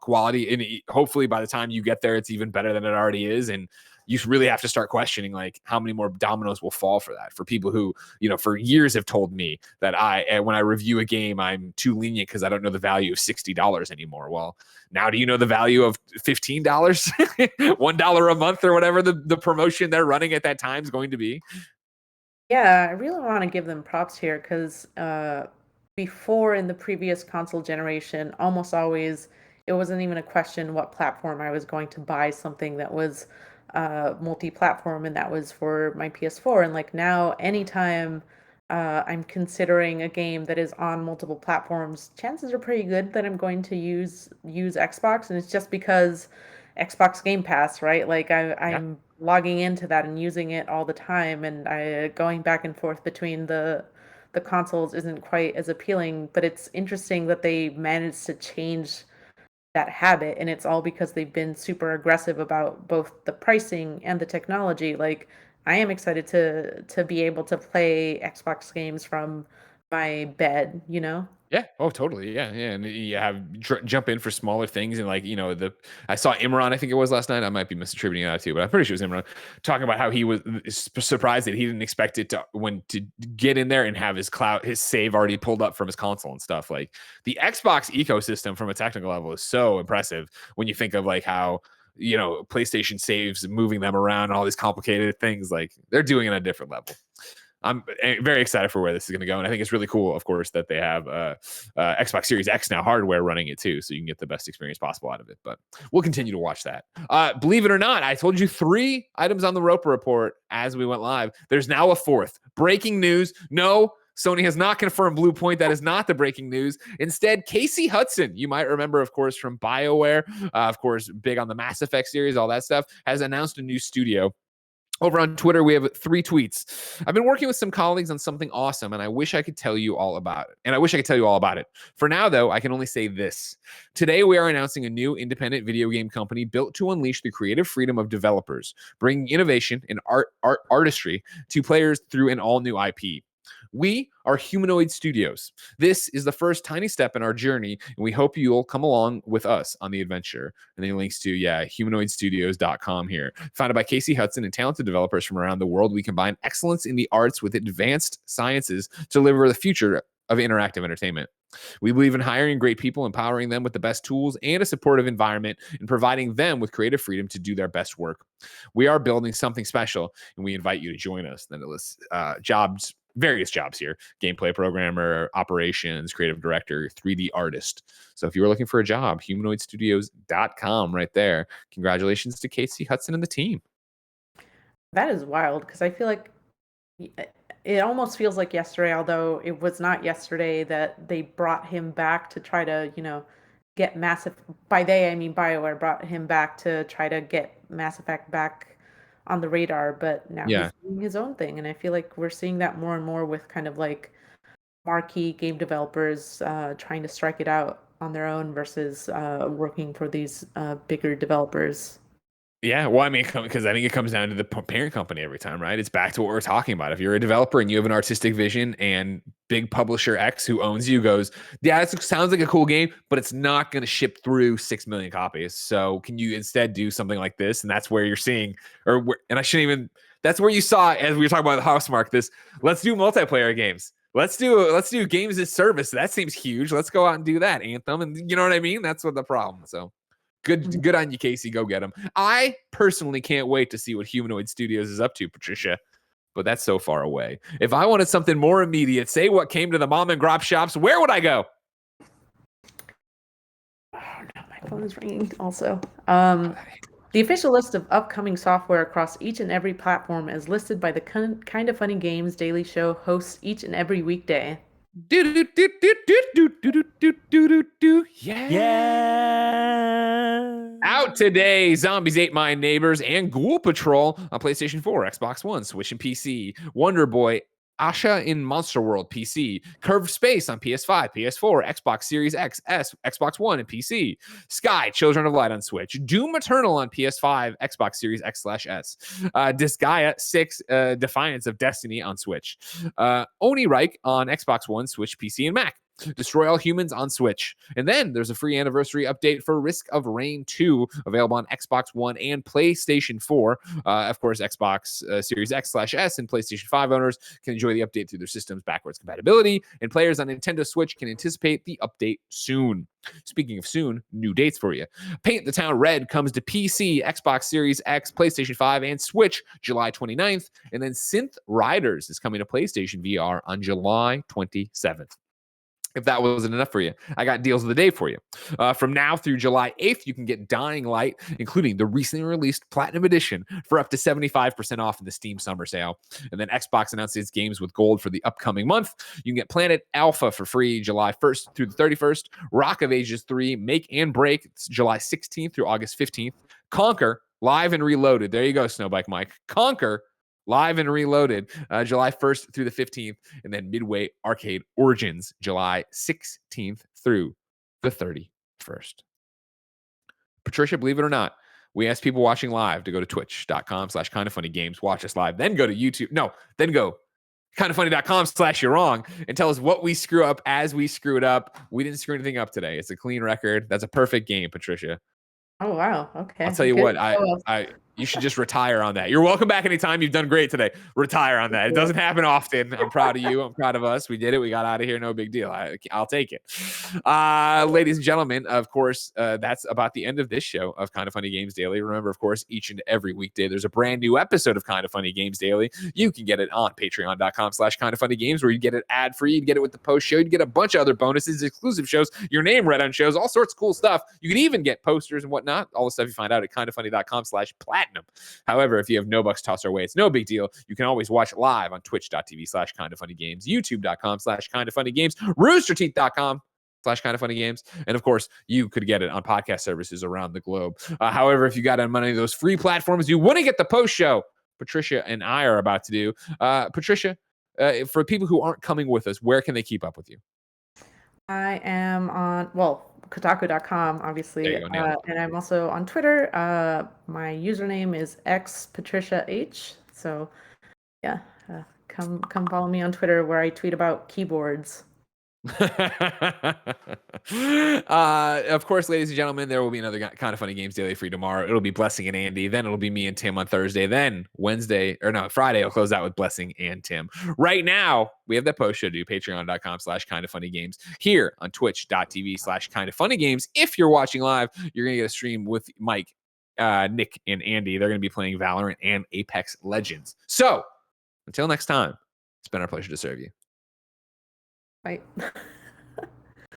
quality. And hopefully by the time you get there, it's even better than it already is. And you really have to start questioning like how many more dominoes will fall for that. For people who, for years have told me that when I review a game, I'm too lenient because I don't know the value of $60 anymore. Well, now do you know the value of $15, $1 a month, or whatever the promotion they're running at that time is going to be? Yeah, I really want to give them props here because before, in the previous console generation, almost always it wasn't even a question what platform I was going to buy something that was multi-platform, and that was for my PS4. And like now, anytime I'm considering a game that is on multiple platforms, chances are pretty good that I'm going to use Xbox, and it's just because Xbox Game Pass, right? Like I'm logging into that and using it all the time, and going back and forth between the consoles isn't quite as appealing. But it's interesting that they managed to change that habit, and it's all because they've been super aggressive about both the pricing and the technology. Like, I am excited to be able to play Xbox games from my bed, you know? Yeah. Oh, totally. Yeah. Yeah. And you have jump in for smaller things. And like, I saw Imran, I think it was last night. I might be misattributing that too, but I'm pretty sure it was Imran talking about how he was surprised that he didn't expect it to get in there and have his save already pulled up from his console and stuff. Like, the Xbox ecosystem from a technical level is so impressive when you think of like how, PlayStation saves, moving them around, all these complicated things. Like, they're doing it on a different level. I'm very excited for where this is going to go. And I think it's really cool, of course, that they have Xbox Series X now hardware running it too, so you can get the best experience possible out of it. But we'll continue to watch that. Believe it or not, I told you 3 items on the Roper Report as we went live. There's now a 4th. Breaking news. No, Sony has not confirmed Bluepoint. That is not the breaking news. Instead, Casey Hudson, you might remember, of course, from BioWare, of course, big on the Mass Effect series, all that stuff, has announced a new studio. Over on Twitter, we have 3 tweets. I've been working with some colleagues on something awesome, and I wish I could tell you all about it. For now, though, I can only say this. Today, we are announcing a new independent video game company built to unleash the creative freedom of developers, bringing innovation and artistry to players through an all-new IP. We are Humanoid Studios. This is the first tiny step in our journey, and we hope you'll come along with us on the adventure. And then links to, humanoidstudios.com here. Founded by Casey Hudson and talented developers from around the world, we combine excellence in the arts with advanced sciences to deliver the future of interactive entertainment. We believe in hiring great people, empowering them with the best tools and a supportive environment, and providing them with creative freedom to do their best work. We are building something special, and we invite you to join us. Then it lists various jobs here: gameplay programmer, operations, creative director, 3D artist. So if you were looking for a job, humanoidstudios.com right there. Congratulations to Casey Hudson and the team. That is wild because I feel like it almost feels like yesterday, although it was not yesterday, that they brought him back to try to, get by they, I mean BioWare brought him back to try to get Mass Effect back on the radar, but now he's doing his own thing. And I feel like we're seeing that more and more with kind of like marquee game developers trying to strike it out on their own versus working for these bigger developers. Yeah, well, I mean, because I think it comes down to the parent company every time, right? It's back to what we're talking about. If you're a developer and you have an artistic vision, and big publisher X who owns you goes, yeah, it sounds like a cool game, but it's not going to ship through 6 million copies. So can you instead do something like this? And that's where you're seeing, that's where you saw, as we were talking about the Housemarque, this, let's do multiplayer games. Let's do games as service. That seems huge. Let's go out and do that, Anthem. And you know what I mean? That's what the problem. So good on you, Casey. Go get them. I personally can't wait to see what Humanoid Studios is up to, Patricia, but that's so far away. If I wanted something more immediate, say what came to the mom and grop shops, where would I go? Oh, no, my phone is ringing also. The official list of upcoming software across each and every platform is listed by the Kind of Funny Games Daily Show hosts each and every weekday. Yeah. Out today, Zombies Ate My Neighbors and Ghoul Patrol on PlayStation 4, Xbox One, Switch, and PC. Wonder Boy, Asha in Monster World, PC. Curved Space on PS5, PS4, Xbox Series X, S, Xbox One, and PC. Sky, Children of Light on Switch. Doom Eternal on PS5, Xbox Series X/S. Disgaea 6, Defiance of Destiny on Switch. Oni Reich on Xbox One, Switch, PC, and Mac. Destroy All Humans on Switch. And then there's a free anniversary update for Risk of Rain 2, available on Xbox One and PlayStation 4. Of course, Xbox Series X/S and PlayStation 5 owners can enjoy the update through their system's backwards compatibility, and players on Nintendo Switch can anticipate the update soon. Speaking of soon, new dates for you. Paint the Town Red comes to PC, Xbox Series X, PlayStation 5, and Switch July 29th. And then Synth Riders is coming to PlayStation VR on July 27th. If that wasn't enough for you, I got deals of the day for you. From now through July 8th, you can get Dying Light, including the recently released Platinum Edition, for up to 75% off in the Steam Summer Sale. And then Xbox announced its games with gold for the upcoming month. You can get Planet Alpha for free July 1st through the 31st. Rock of Ages 3, Make and Break, July 16th through August 15th. Conquer, Live and Reloaded. There you go, Snowbike Mike. Conquer, Live and Reloaded, July 1st through the 15th, and then Midway Arcade Origins, July 16th through the 31st. Patricia, believe it or not, we asked people watching live to go to twitch.com/kindoffunnygames, watch us live, then go to YouTube. No, then go kindoffunny.com/you're wrong and tell us what we screw up as we screw it up. We didn't screw anything up today. It's a clean record. That's a perfect game, Patricia. Oh, wow. Okay. I'll tell you what, you should just retire on that. You're welcome back anytime. You've done great today. Retire on that. It doesn't happen often. I'm proud of you. I'm proud of us. We did it. We got out of here. No big deal. I'll take it. Ladies and gentlemen, of course, that's about the end of this show of Kind of Funny Games Daily. Remember, of course, each and every weekday, there's a brand new episode of Kind of Funny Games Daily. You can get it on patreon.com/kindoffunnygames, where you get it ad-free. You get it with the post show. You get a bunch of other bonuses, exclusive shows, your name read on shows, all sorts of cool stuff. You can even get posters and whatnot. All the stuff you find out at kindoffunny.com/platinum. However, if you have no bucks tossed our way, it's no big deal. You can always watch live on twitch.tv/kindoffunnygames, youtube.com/kindoffunnygames, roosterteeth.com/kindoffunnygames. And of course, you could get it on podcast services around the globe. However, if you got on one of those free platforms, you wouldn't get the post show Patricia and I are about to do. Patricia, for people who aren't coming with us, where can they keep up with you? I am on, Kotaku.com, obviously. There you go, and I'm also on Twitter. My username is xPatriciaH. So, yeah, come follow me on Twitter, where I tweet about keyboards. Of course, ladies and gentlemen, there will be another Kind of Funny Games Daily for you tomorrow. It'll be Blessing and Andy. Then it'll be me and Tim on Thursday. Then Friday, I'll close out with Blessing and Tim. Right now, we have that post show to do, patreon.com/kindoffunnygames, here on twitch.tv/kindoffunnygames. If you're watching live, you're going to get a stream with Mike, Nick, and Andy. They're going to be playing Valorant and Apex Legends. So until next time, it's been our pleasure to serve you. Right.